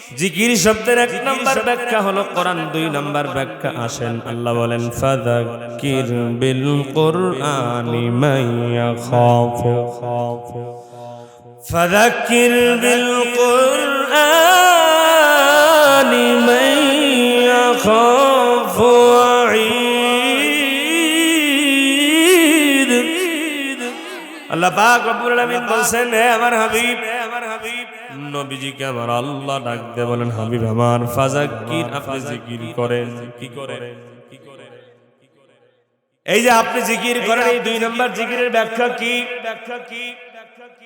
A: জিকির শব্দের এক নাম্বার ব্যাখ্যা হলো কোরআন, 2 নাম্বার ব্যাখ্যা আসেন আল্লাহ বলেন ফাযাক্কির বিল কুরআনি মাইয়াখাফু ফাযাক্কির বিল কুরআনি মাইয়াখাফু ওয়াঈদ। আল্লাহ পাক রব্বুল আলামিন বলেন হে আমার হাবিব নবীজিকে আমার আল্লাহ ডাক দিয়ে বলেন হাবিব আমার ফাযাক্কির আপনি জিকির করেন। কি করেন? এই যে আপনি জিকির করেন, এই 2 নাম্বার জিকিরের ব্যাখ্যা কি?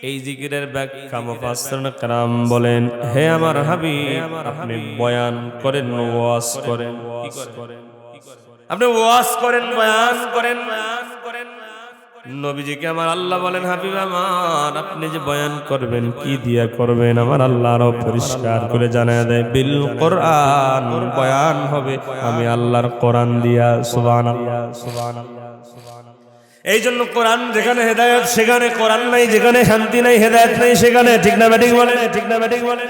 A: এই জিকিরের ব্যাখ্যা মুফাসসিরুন کرام বলেন হে আমার হাবিব আপনি বয়ান করেন, ওয়াজ করেন। আপনি ওয়াজ করেন, বয়ান করেন। নবীজিকে আমার আল্লাহ বলেন হাবিব আমার আপনি যে বয়ান করবেন কি দিয়া করবেন? আমার আল্লাহ আরো পরিষ্কার করে জানায় দেয় বিল কোরআন, বয়ান হবে আমি আল্লাহর কোরআন দিয়া। সুবহানাল্লাহ সুবহানাল্লাহ। এই জন্য কোরআন যেখানে হেদায়েত সেখানে কোরআন নাই, যেখানে শান্তি নাই হেদায়েত নাই সেখানে। ঠিক না ব্যাটিং বলেন? ঠিক না ব্যাটিং বলেন?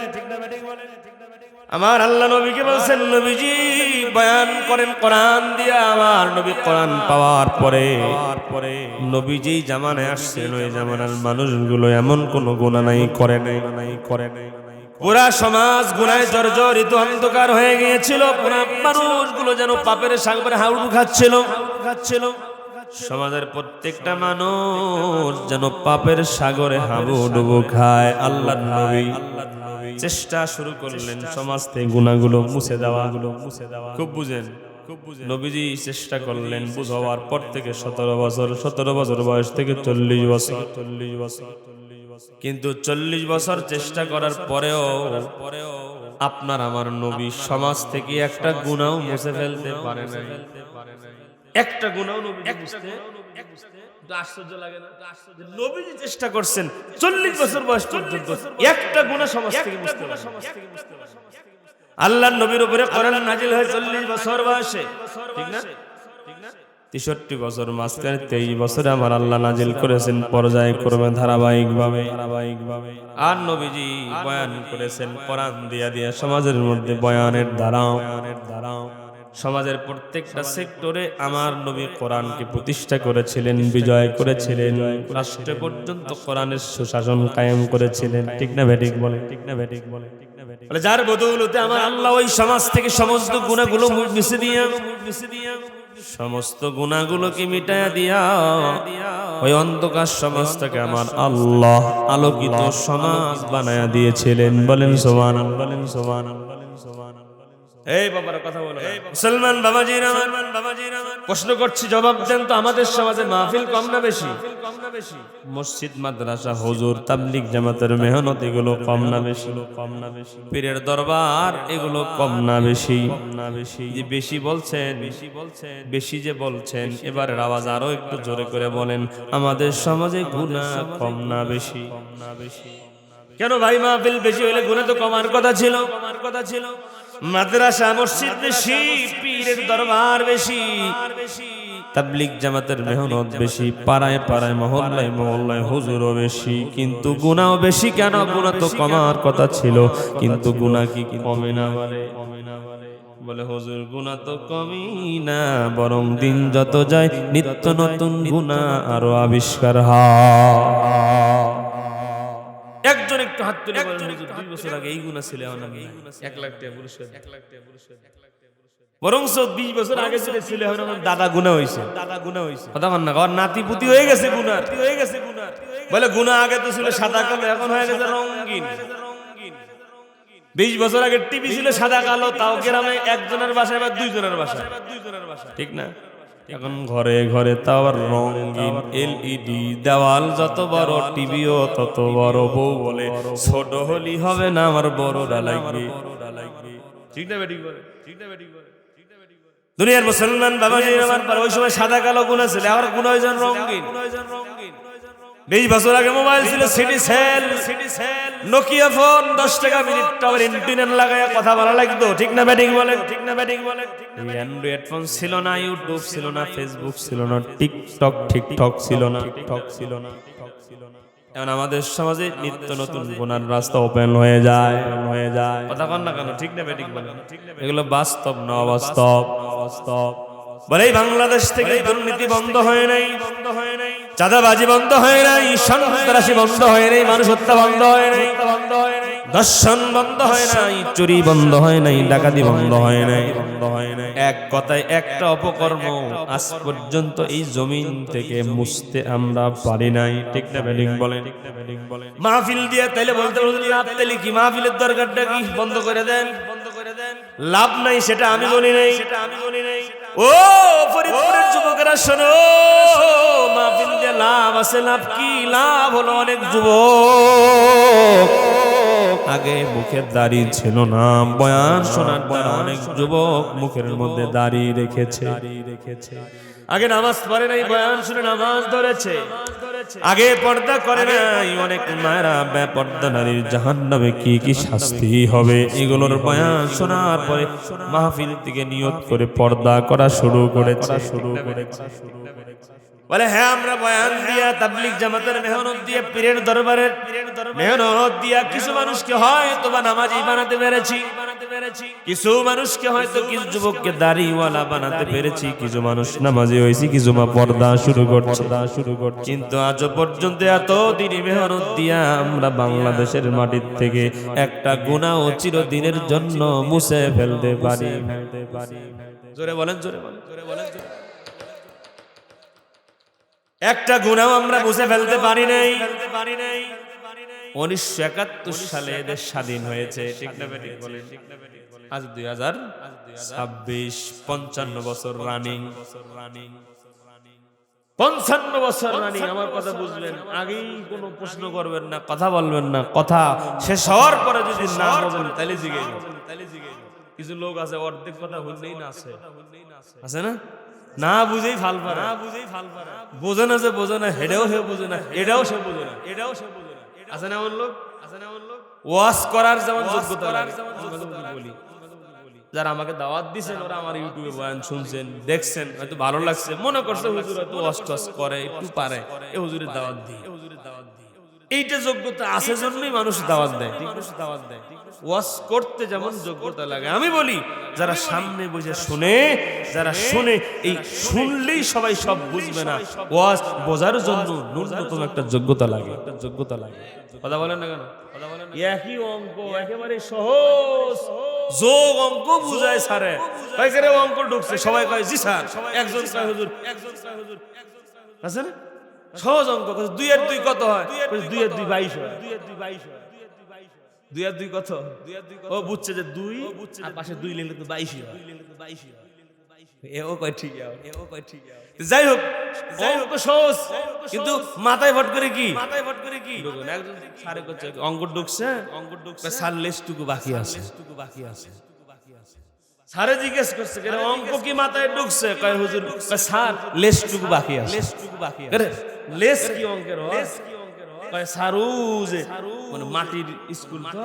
A: আমার আল্লাহ নবীকে বলছেন নবীজি বয়ান করেন কোরআন দিয়া। আমার নবী কোরআন পাওয়ার পরে নবীজি জামানায় আসছেন, ওই জামানার মানুষগুলো এমন কোন গুনাহ নাই করে নাই। পুরা সমাজ গুনায় জর্জরিত অন্ধকার হয়ে গিয়েছিল। পুরা মানুষগুলো যেন পাপের সাগরে হাউডু খাচ্ছিল। সমাজের প্রত্যেকটা মানুষ যেন পাপের সাগরে হাবুডুবু খায়। আল্লাহর নবী চেষ্টা শুরু করলেন সমাজ থেকে গুনাহগুলো মুছে দেওয়া। খুব বুঝেন, নবীজি চেষ্টা করলেন বুঝাবার পর থেকে 17 বছর বয়স থেকে 40 বছর। কিন্তু 40 বছর চেষ্টা করার পরেও আপনার আমার নবী সমাজ থেকে একটা গুনাহ মুছে ফেলতে পারে নাই। একটা গুনাহ নবী বুঝতে আশ্চর্য লাগে না? নবীজি চেষ্টা করছেন 40 বছর বয়স পর্যন্ত একটা গুনাহ সমাজ থেকে মুছতে পারে। আল্লাহর নবীর উপরে কোরআন নাজিল হয় 40 বছর বয়সে, ঠিক না? 63 বছর মাঝখানে 23 বছরে আমার আল্লাহ নাজিল করেছেন পর্যায়ক্রমে ধারাবাহিকভাবে। আর নবীজি বয়ান করেছেন কোরআন দিয়া সমাজের মধ্যে বয়ানের দ্বারা সমাজের প্রত্যেকটা সেক্টরে আমার নবী কোরআনকে প্রতিষ্ঠা করেছিলেন, বিজয় করেছিলেন, রাষ্ট্র পর্যন্ত কোরআনের সুশাসন কায়েম করেছিলেন। ঠিক না ব্যাটিক বলে? ঠিক না ব্যাটিক বলে? যার বদৌলতে আমার আল্লাহ ওই সমাজ থেকে সমস্ত গুনাহগুলো মুছে দিয়া সমস্ত গুনাহগুলোকে মিটায়া দিয়া ওই অন্ধকার সমাজটাকে আমার আল্লাহ আলোকিত সমাজ বানায়া দিয়েছিলেন। বলেন সুবহানাল্লাহ, বলেন সুবহানাল্লাহ। এই বাবার কথা বলো মুসলমান বাবাজিরা আমার, প্রশ্ন করছি জবাব দেন তো, আমাদের সমাজে মাহফিল কম না বেশি? মসজিদ মাদ্রাসা হুজুর তাবলীগ জামাতের মেহনত এগুলো কম না বেশি? পীরের দরবার এগুলো কম না বেশি? যে বেশি বলছেন, বেশি যে বলছেন, এবারের আওয়াজ আরো একটু জোরে করে বলেন আমাদের সমাজে গুনাহ কম না বেশি? কেন ভাই মাহফিল বেশি হইলে গুনাহ তো কমার কথা ছিল। মাদ্রাসা মসজিদ বেশি, পীরের দরবার বেশি, তাবলীগ জামাতের মেহনত বেশি, পাড়ায় পাড়ায় মহল্লায় মহল্লায় হুজুরও বেশি, কিন্তু গুনাহও বেশি। কেন? গুনাহ তো কমার কথা ছিল, কিন্তু গুনাহ কি কমে না? বলে হুজুর গুনাহ তো কমই না, বরং দিন যত যায় নিত্য নতুন গুনাহ আরো আবিষ্কার হয়। একজন একটু হাত তুলে বলেন হুজুর 2 বছর আগে এই গুনাহ ছিল, এখন আমি 1 লাখ টাকা পুরস্কার, বরং 20 বছর আগে ছিল এখন আমার দাদা গুনাহ হইছে। কথা বল না, ওর নাতি পুতি হয়ে গেছে গুনাহ। বলে গুনাহ আগে তো ছিল সাদা কালো, এখন হয়ে গেছে রঙিন। 20 বছর আগে টিভি ছিল সাদা কালো, তাও গ্রামে একজনের বাসায় বা 2 জনের বাসায়, ঠিক না? এখন ঘরে ঘরে তাও রঙিন এলইডি, দেওয়াল যত বড় টিভিও তত বড়। বউ বলে ছোট হলি হবে না, আমার বড়রা লাগবে। ঠিক না বেটি বলে? দুনিয়ার মুসলমান বাবাজি আমার, ওই সময় সাদা কালো গুনাহ ছিল, এখন গুনাহ হয়েছে রঙিন। 20 বছর আগে মোবাইল ছিল সিটি সেল, নোকিয়া ফোন 10 টাকা মিনিট, টাওয়ার ইন্টারনেট লাগায়া কথা বলা লাগতো। ঠিক না ব্যাটিং বলে? ঠিক না ব্যাটিং বলে? অ্যান্ড্রয়েড ফোন ছিল না, ইউটিউব ছিল না, ফেসবুক ছিল না, টিকটক ছিল না। এখন আমাদের সমাজে নিত্য নতুন গুনার রাস্তা ওপেন হয়ে যায় কথা কন না কেন ঠিক না বেঠিক বলেন এগুলো বাস্তব না অবাস্তব বলে এই বাংলাদেশ থেকে দুর্নীতি বন্ধ হয় নাই চাঁদাবাজি বন্ধ হয় নাই সন্ত্রাসী বন্ধ হয় নাই মানুষ হত্যা বন্ধ হয় নাই দর্শন বন্ধ হয় নাই চুরি বন্ধ হয় নাই ডাকাতি বন্ধ হয় নাই এক কথায় একটা অপকর্ম আজ পর্যন্ত এই জমিন থেকে মুছতে আমরা পারি নাই ঠিক না বেঠিক বলেন মাহফিল দিয়ে তাইলে বলতে লাভ তাইলে কি মাহফিলের দরকারটা কি বন্ধ করে দেন লাভ নাই সেটা আমি বলি নাই ও ফরিদপুরের যুবকেরা শোনো মাহফিল দিয়ে লাভ আছে লাভ কি লাভ হলো অনেক যুবক আগে মুখের দাড়ি ছিল না বয়ান শোনার পর অনেক যুবক মুখের মধ্যে দাড়ি রেখেছে আগে নামাজ পড়ে নাই বয়ান শুনে নামাজ ধরেছে আগে পর্দা করে নাই অনেক মায়েরা বেপর্দা নারীর জাহান্নামে কি কি শাস্তি হবে এগুলোর বয়ান শোনার পরে মাহফিল থেকে নিয়ত করে পর্দা করা শুরু করেছে বলে হ্যাঁ আমরা বয়ান দিয়া তাবলীগ জামাতের মেহনত দিয়ে পীরের দরবারের মেহনত দিয়া কিছু মানুষকে হয়তো বা নামাজি বানাতে পেরেছি কিছু মানুষকে হয়তো কিছু যুবককে দাড়িওয়ালা বানাতে পেরেছি কিছু মানুষ নামাজি হয়েছে কিছু মা পর্দা শুরু করছে কিন্তু আজ পর্যন্ত এত দিনই মেহনত দিয়া আমরা বাংলাদেশের মাটির থেকে একটা গুনাহ ও চিরদিনের জন্য মুছে ফেলতে পারি জোরে বলেন একটা গুনাহ আমরা মুছে ফেলতে পারি নাই 1971 সালে দেশ স্বাধীন হয়েছে ঠিক না বেঠিক বলেন আজ 2026 55 বছর রানিং 55 বছর রানিং আমার কথা বুঝলেন আগেই কোনো প্রশ্ন করবেন না কথা বলবেন না কথা শেষ হওয়ার পরে যদি না বলেন তাহলে জিজ্ঞেস কিছু লোক আছে অর্ধেক কথা বললেই না আছে না না বুঝেই ফাল পারা বোঝে না যে বোঝে না হেডেও সে বোঝে না এটাও সে বোঝে না আছে না এমন লোক ওয়াজ করার যেমন যোগ্যতা বলি যারা আমাকে দাওয়াত দিয়েছেন ওরা আমার ইউটিউবে বয়ান শুনছেন দেখছেন হয়তো ভালো লাগছে মনে করছে হুজুর হয়তো ওয়াজ টাজ করে একটু পারে এই হুজুরের দাওয়াত দিই এইটা যোগ্যতা আছে জন্যই মানুষ দাওয়াত দেয় ওয়াজ করতে যেমন যোগ্যতা লাগে আমি বলি যারা সামনে বসে শুনে যারা শুনে এই শুনলেই সবাই সব বুঝবে না ওয়াজ বোঝার জন্য ন্যূনতম একটা যোগ্যতা লাগে কথা বলেন না কেন একই অঙ্ক একেবারে সহজ যোগ অঙ্ক বুঝায় স্যারে কয়েকরে অঙ্ক ঢুকছে সবাই কয় জি স্যার একজন কয় হুজুর আছে না সহজ অঙ্ক 2 আর 2 কত হয় 2 আর 2 22 হয় 2 আর 2 কত ও বুঝছে যে 2 আর পাশে 2 লিখলে তো 22 হয় এও কয় ঠিক যাই হোক অঙ্ক সহজ কিন্তু মাথায় ভট করে কি একজন স্যারে করছে অঙ্ক ঢুকছে স্যার লেসটুকু বাকি আছে স্যারে জিজ্ঞেস করছে অঙ্ক কি মাথায় ঢুকছে কয় হুজুর স্যার লেসটুকু বাকি আছে লেস কি অঙ্কের হয় কয় সারু যে মানে মাটির স্কুল তো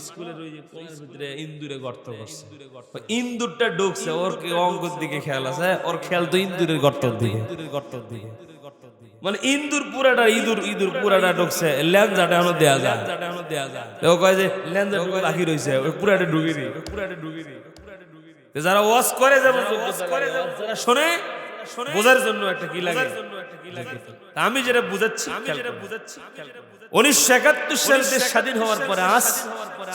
A: স্কুলের ওই যে কোণের ভিতরে ইন্দুরে গর্ত করছে ইন্দুরটা ঢুকছে ওর কি অঙ্কের দিকে খেয়াল আছে ওর খেয়াল তো ইন্দুরের গর্তের দিকে মানে ইন্দুর পুরাটা ইঁদুর পুরাটা ঢুকছে ল্যাঞ্জাটা এখনো দেয়া যায় ও কয় যে ল্যাঞ্জাটা বাকি রয়েছে ওই পুরাটা ঢুকিনি যারা ওয়াজ করে যেমন যারা শোনে বোঝার জন্য একটা কি লাগে আমি যেটা বুঝাচ্ছি 1971 সাল দেশ স্বাধীন হওয়ার পরে আজ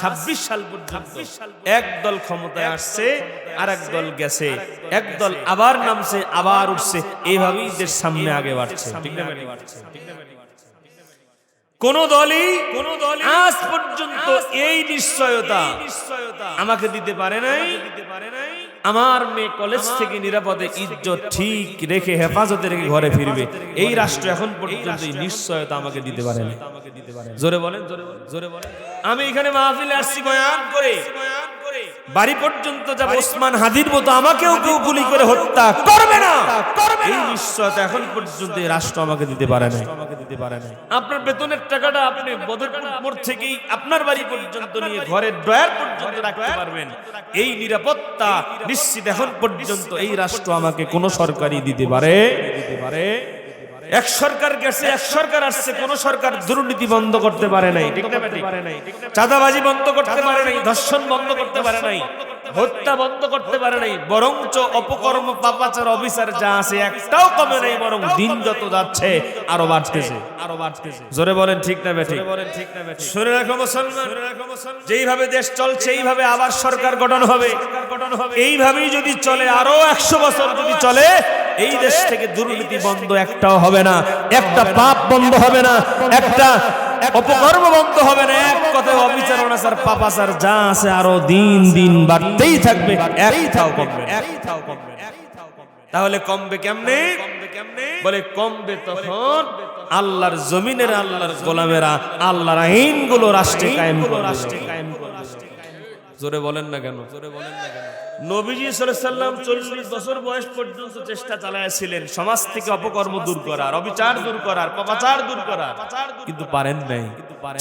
A: 26 সাল পর্যন্ত এক দল ক্ষমতায় আসছে আর এক দল গেছে এক দল আবার নামছে আবার উঠছে এইভাবেই দেশ সামনে আগে বাড়ছে ঠিক না কোন দলই আজ পর্যন্ত এই নিশ্চয়তা আমাকে দিতে পারে নাই আমার মেয়ে কলেজ থেকে নিরাপদে ইজ্জত ঠিক রেখে হেফাজতে রেখে ঘরে ফিরবে এই রাষ্ট্র এখন পর্যন্ত এই নিশ্চয়তা আমাকে দিতে পারে না জোরে বলেন আমি এখানে মাহফিলে আসছি বয়ান করে বাড়ি পর্যন্ত যাব ওসমান হাদির মতো আমাকেও কেউ গুলি করে হত্যা করবে না এই নিশ্চয়তা এখন পর্যন্ত এই রাষ্ট্র আমাকে দিতে পারে না আপনার বেতনের টাকাটা আপনি বদরপুর মোড় থেকেই আপনার বাড়ি পর্যন্ত নিয়ে ঘরের ড্রয়ার পর্যন্ত রাখতে পারবেন এই নিরাপত্তা নিশ্চিত এখন পর্যন্ত এই রাষ্ট্র আমাকে কোন সরকারি দিতে পারে এক সরকার গেছে, এক সরকার আসছে, কোন সরকার দুর্নীতি বন্ধ করতে পারে নাই, ঠিক না বেঠিক? চাঁদাবাজি বন্ধ করতে পারে নাই, ধর্ষণ বন্ধ করতে পারে নাই, হত্যা বন্ধ করতে পারে নাই, বরঞ্চ অপকর্ম পাপাচার অফিসার যা আছে একটাও কমে নাই, বরং দিন যত যাচ্ছে আরো বাড়তেছে। জোরে বলেন ঠিক না বেঠিক? শুনে রাখো মুসলমান, যেইভাবে দেশ চলছে এইভাবে আবার সরকার গঠন হবে, এইভাবেই যদি চলে আরো 100 বছর যদি চলে, এই দেশ থেকে দুর্নীতি বন্ধ একটাও হবে না, একটা পাপ বন্ধ হবে না, একটা অপকর্ম বন্ধ হবে না, এক কথায় অবিচার অনাচার পাপাচার যা আছে আরো দিন দিন বাড়তেই থাকবে, একটাও কমবে না। তাহলে কমবে কেমনে? বলে কমবে তখন আল্লাহর জমিনের আল্লাহর গোলামেরা আল্লাহর আইনগুলো রাষ্ট্রে কায়েম করবে। জোরে বলেন না কেন? নবীজি সাল্লাল্লাহু আলাইহি ওয়াসাল্লাম 40 বছর বয়স পর্যন্ত চেষ্টা চালাইছিলেন সমাজ থেকে অপকর্ম দূর করার, অবিচার দূর করার, পাপাচার দূর করার, কিন্তু পারেন নাই।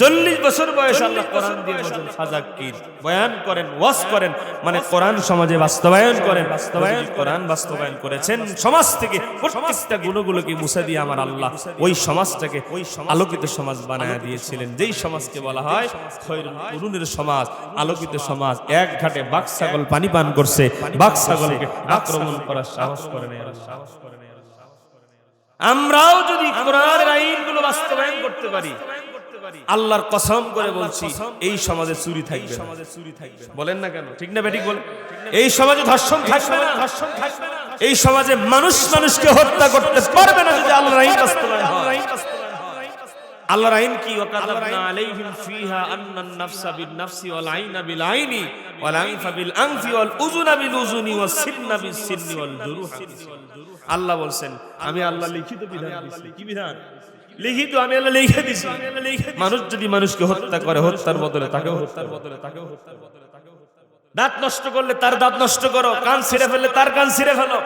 A: 40 বছর বয়স আল্লাহ কোরআন দিয়ে বলেন ফাযাক্কির, বয়ান করেন, ওয়াজ করেন, মানে কোরআন সমাজে বাস্তবায়ন করেন। কোরআন বাস্তবায়ন করেছেন সমাজ থেকে প্রত্যেকটা গুণগুলোকে মুছে দিয়ে আমার আল্লাহ ওই সমাজটাকে আলোকিত সমাজ বানায় দিয়েছিলেন, যেই সমাজকে বলা হয় খৈরুল কুরুনের সমাজ, আলোকিত সমাজ। এক ঘাটে বাঘ ছাগল পানি পান করছে, বাঘ ছাগলকে আক্রমণ করার সাহস করে নাই আল্লাহ। আমরাও যদি কোরআনের আইনগুলো বাস্তবায়ন করতে পারি, আল্লাহর কসম করে বলছি এই সমাজে চুরি থাকবে না। বলেন না কেন? ঠিক না বেঠিক? বলেন। এই সমাজে ধর্ষণ থাকবে না, এই সমাজে মানুষ মানুষকে হত্যা করতে পারবে না যদি আল্লাহর আইন বাস্তবায়ন হয়। আল্লাহর আইন কি? ওয়াকাতাবনা আলাইহিম ফিহা আন্নান নাফসা বিন নাফসি ওয়াল আইনা বিল আইনি ওয়াল আনফা বিল আনফি ওয়াল উযুনা বিল উযুনি ওয়াস সিন্না বিস সিন্নি ওয়াল জুরুহা। আল্লাহ বলেন আমি আল্লাহ লিখিত বিধান দিয়েছি। কি বিধান? লিখিত আমি আল্লাহ লিখে দিয়েছি। মানুষ যদি মানুষকে হত্যা করে, হত্যার বদলে তাকেও হত্যা করো। দাঁত নষ্ট করলে তার দাঁত নষ্ট করো, কান ছিঁড়ে ফেললে তার কান ছিঁড়ে ফেলো।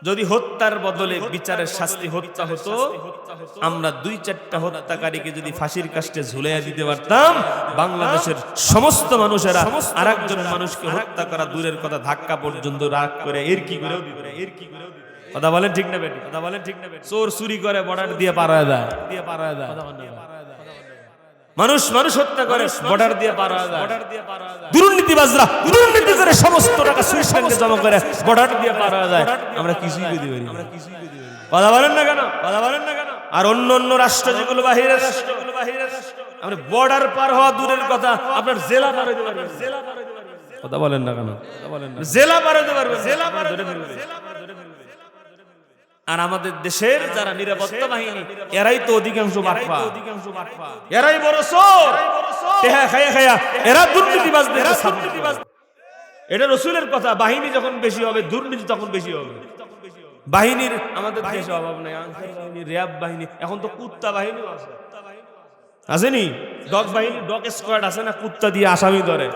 A: যদি হত্যার বদলে বিচারের শাস্তি হত্যা হতো, আমরা 2-4টা হত্যাকারীকে যদি ফাঁসির কাস্টে ঝুলাইয়া দিতে পারতাম, বাংলাদেশের সমস্ত মানুষেরা আরেকজন মানুষকে হত্যা করা দূরের কথা, ধাক্কা পর্যন্ত রাগ করে এর কি করেও দিত। কথা বলেন ঠিক না বেটি? কথা বলেন ঠিক না বেটি? চোর চুরি করে বর্ডার দিয়ে পার হয়ে যায়, মানুষ মানুষ হত্যা করে বর্ডার দিয়ে পার হয়ে যায়। দুর্নীতিবাজরা দুর্নীতি করে সমস্ত টাকা সুইস ব্যাংকে জমা করে বর্ডার দিয়ে পার হয়ে যায়। আমরা কিছুই বুঝতে পারি না। কথা বলেন না কেন? কথা বলেন না কেন? আর অন্য অন্য রাষ্ট্র যেগুলো বাহিরের রাষ্ট্র, আমরা বর্ডার পার হওয়া দূরের কথা, আপনার জেলা পার হতে পারবেন। কথা বলেন না কেন? জেলা পার হতে পারবেন, জেলা পার হতে পারবেন। আর আমাদের দেশের যারা নিরাপত্তা বাহিনী, এরাই তো অধিকাংশ বাটপা, এরাই বড় চোর, এরা দুর্নীতিবাজদের সাপোর্ট করে। এটা রাসূলের কথা। বাহিনী যখন বেশি হবে দুর্নীতি তখন বেশি হবে। বাহিনীর আমাদের দেশে অভাব নাই, আনসার বাহিনী, র্যাব বাহিনী, এখন তো কুত্তা বাহিনীও আছে, আসেনি? ডগ বাহিনী, ডগ স্কোয়াড আছে না, কুত্তা দিয়ে আসামি ধরে।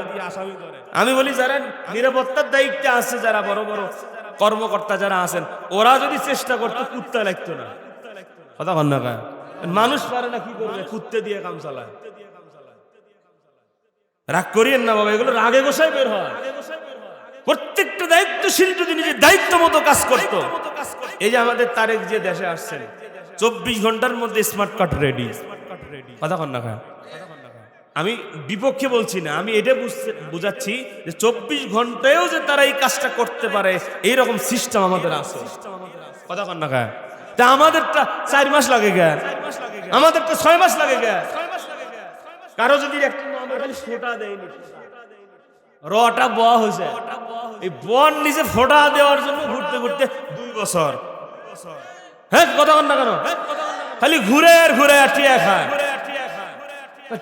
A: আমি বলি যারা নিরাপত্তার দায়িত্বে আছে, যারা বড় বড় কর্মকর্তা যারা আছেন, ওরা যদি চেষ্টা করতো কুত্তা লাগতো না। কথা বল না, মানুষ পারে না, কি করবে? কুত্তে দিয়ে কাম চালায়। রাগ করিয়েন না বাবা, এগুলো রাগে গোসায় বের হয়। প্রত্যেকটা দায়িত্বশীল যদি নিজের দায়িত্ব মতো কাজ করত, এই যে আমাদের তারেক যে দেশে আসছেন, 24 ঘন্টার মধ্যে স্মার্ট কার্ড রেডি। কথা কন না, আমি বিপক্ষে বলছি না, আমি এটা বুঝাচ্ছি যে 24 ঘন্টায়ও যে তারা এই কাজটা করতে পারে, এইরকম সিস্টেম আমাদের আছে। কথা কন না, তা আমাদেরটা 4 মাস লাগে গে, আমাদেরটা 6 মাস লাগে গে। কারো যদি একটা ফোঁটা দেয়নি, রটা বয়া হয়েছে, এই বন নিচে ফোঁটা দেওয়ার জন্য ঘুরতে ঘুরতে 2 বছর। হ্যাঁ, কথা কন না কেন? খালি ঘুরে আর ঘুরে আর টিয়া খায়,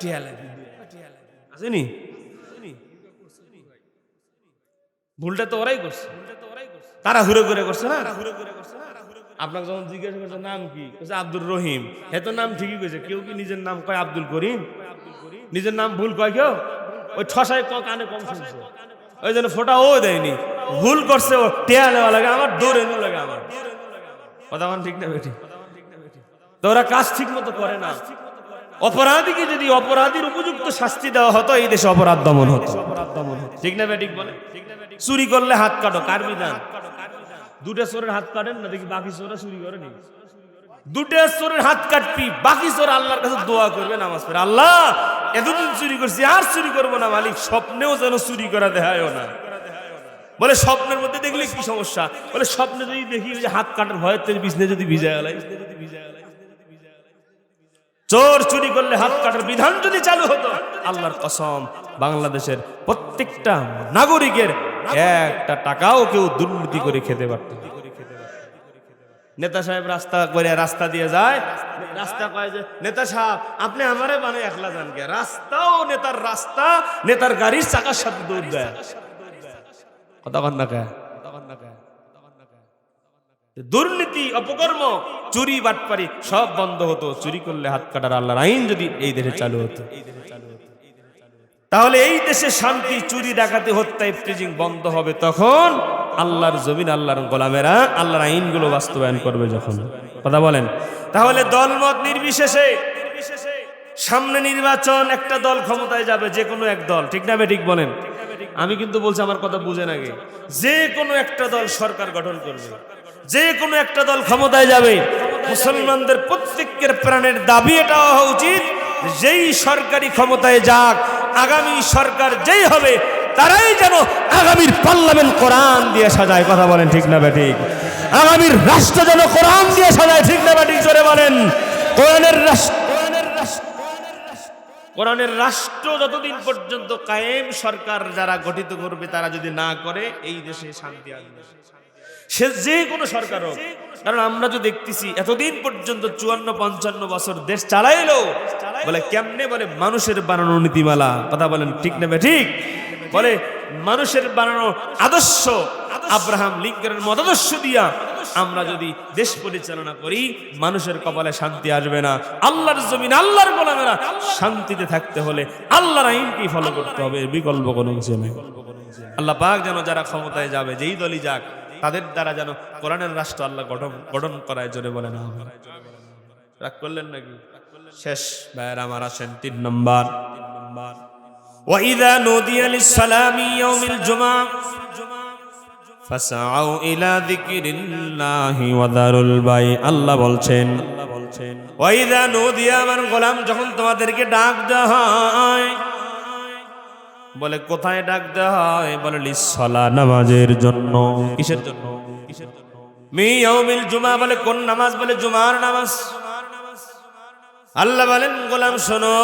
A: টিয়া লাগে। আসেনি? ভুলটা তো ওরাই করছে, তারা ঘুরে ঘুরে করছে না। আপনাকে যখন জিজ্ঞাসা করছে নাম কি, আব্দুর রহিম, এ তো নাম ঠিকই কইছে। কেউ কি নিজের নাম কয় আব্দুল করিম? নিজের নাম ভুল কয় কেউ? ওই ঠসায় কানে কম শুনছে, ওই জন্য ফোটা ও দেয়নি। ভুল করছে, ও টেয়া নেওয়া লাগে আমার, দৌড়ে নেওয়া লাগে আমার। কথা ঠিক না বেটি? তো ওরা কাজ ঠিক মতো করে না। অপরাধীকে যদি অপরাধীর উপযুক্ত শাস্তি দেওয়া হতো, এই দেশে অপরাধ দমন হতো। ঠিক না বেঠিক? বলে চুরি করলে হাত কাটো, কার বিধান? দুটা চোরের হাত কাটেন না, দেখি বাকি চোরা চুরি করে নি। দুটা চোরের হাত কাটবি, বাকি চোর আল্লাহর কাছে দোয়া করবে নামাজ পড়ে, আল্লাহ এতদিন চুরি করছি আর চুরি করবো না মালিক, স্বপ্নেও যেন চুরি করা দেখায়ও না। বলে স্বপ্নের মধ্যে দেখলে কি সমস্যা? বলে স্বপ্নে যদি দেখি যে হাত কাটার ভয়ের তেল বিছনে যদি ভিজা গেল, চোর চুরি করলে হাত কাটার বিধান যদি চালু হতো, আল্লাহর কসম বাংলাদেশের প্রত্যেকটা নাগরিকের একটা টাকাও কেউ দুর্নীতি করে খেতে পারত। নেতা সাহেব রাস্তা দিয়ে যায়, রাস্তা কয় যে নেতা সাহেব আপনি আমারে বানায় একলা যান কে, রাস্তাও নেতার রাস্তা, নেতার গাড়ির চাকার সাথে দৌড় দেয়। কথা কন না কে? দুর্নীতি, অপকর্ম, চুরি বাটপারি সব বন্ধ হতো। চুরি করলে হাত কাটার আল্লাহর আইন যদি এই দেশে চালু হতো, তাহলে এই দেশে শান্তি, চুরি ডাকাতি, হত্যা, ইফতিজিং বন্ধ হবে। তখন আল্লাহর জমিন, আল্লাহর গোলামেরা আল্লাহর আইনগুলো বাস্তবায়ন করবে যখন। কথা বলেন। তাহলে দলমত নির্বিশেষে সামনে নির্বাচন, একটা দল ক্ষমতায় যাবে, যে কোনো এক দল, ঠিক না ঠিক বলেন? আমি কিন্তু বলছি, আমার কথা বুঝেন আগে, যে কোনো একটা দল সরকার গঠন করবে, যে কোনো একটা দল ক্ষমতায় যাবে। মুসলমানদের প্রত্যেকের প্রাণের দাবি এটা হওয়া উচিত, যেই সরকারি ক্ষমতায় যাক, আগামী সরকার যেই হবে তারাই যেন আগামীর পার্লামেন্ট কোরআন দিয়ে সাজায়। কথা বলেন ঠিক না ঠিক? আগামীর রাষ্ট্র যেন কোরআন দিয়ে সাজায়, ঠিক না ঠিক? জোরে বলেন। কোরআনের রাষ্ট্র যতদিন পর্যন্ত কায়েম, সরকার যারা গঠিত করবে তারা যদি না করে, এই দেশে শান্তি আসবে, সে যে কোনো সরকার হোক। কারণ আমরা তো দেখতেছি এতদিন পর্যন্ত 54-55 বছর দেশ চালাইলো, বলে কেমনে? বলে মানুষের বানানো নীতিমালা। কথা বলেন ঠিক না ঠিক? বলে মানুষের বানানো আদর্শ, আব্রাহাম লিঙ্কনের মতাদর্শ দিয়া আমরা যদি দেশ পরিচালনা করি, মানুষের কপালে শান্তি আসবে না। আল্লাহর জমিন, আল্লাহর গোলামেরা শান্তিতে থাকতে হলে আল্লাহর আইনকে ফলো করতে হবে, বিকল্প কোনো কিছু নেই। আল্লাহ পাক যেন যারা ক্ষমতায় যাবে, যেই দলই যাক, তাদের দ্বারা যেন কোরআনের রাষ্ট্র আল্লাহ গঠন করায়। জোরে বলে না, রাগ করলেন নাকি? শেষ ভাইয়ের আমার, আসেন 3 নম্বর। وَإِذَا نُودِيَ لِلصَّلَاةِ يَوْمِ الْجُمْعَةِ فَاسْعَوْا إِلَى ذِكْرِ اللَّهِ وَذَرُوا الْبَيْعَ। আল্লাহ বলছেন, وَإِذَا نُودِيَ, আমার গোলাম যখন তোমাদেরকে ডাক দেওয়া হয়, বলে কোথায় ডাক দেওয়া হয়? বলে লিসসালা, নামাজের জন্য। কিসের জন্য? মি ইয়াউমিল জুমআ, বলে কোন নামাজ? বলে জুমার নামাজ। আল্লাহ বলেন, গোলাম শোনো,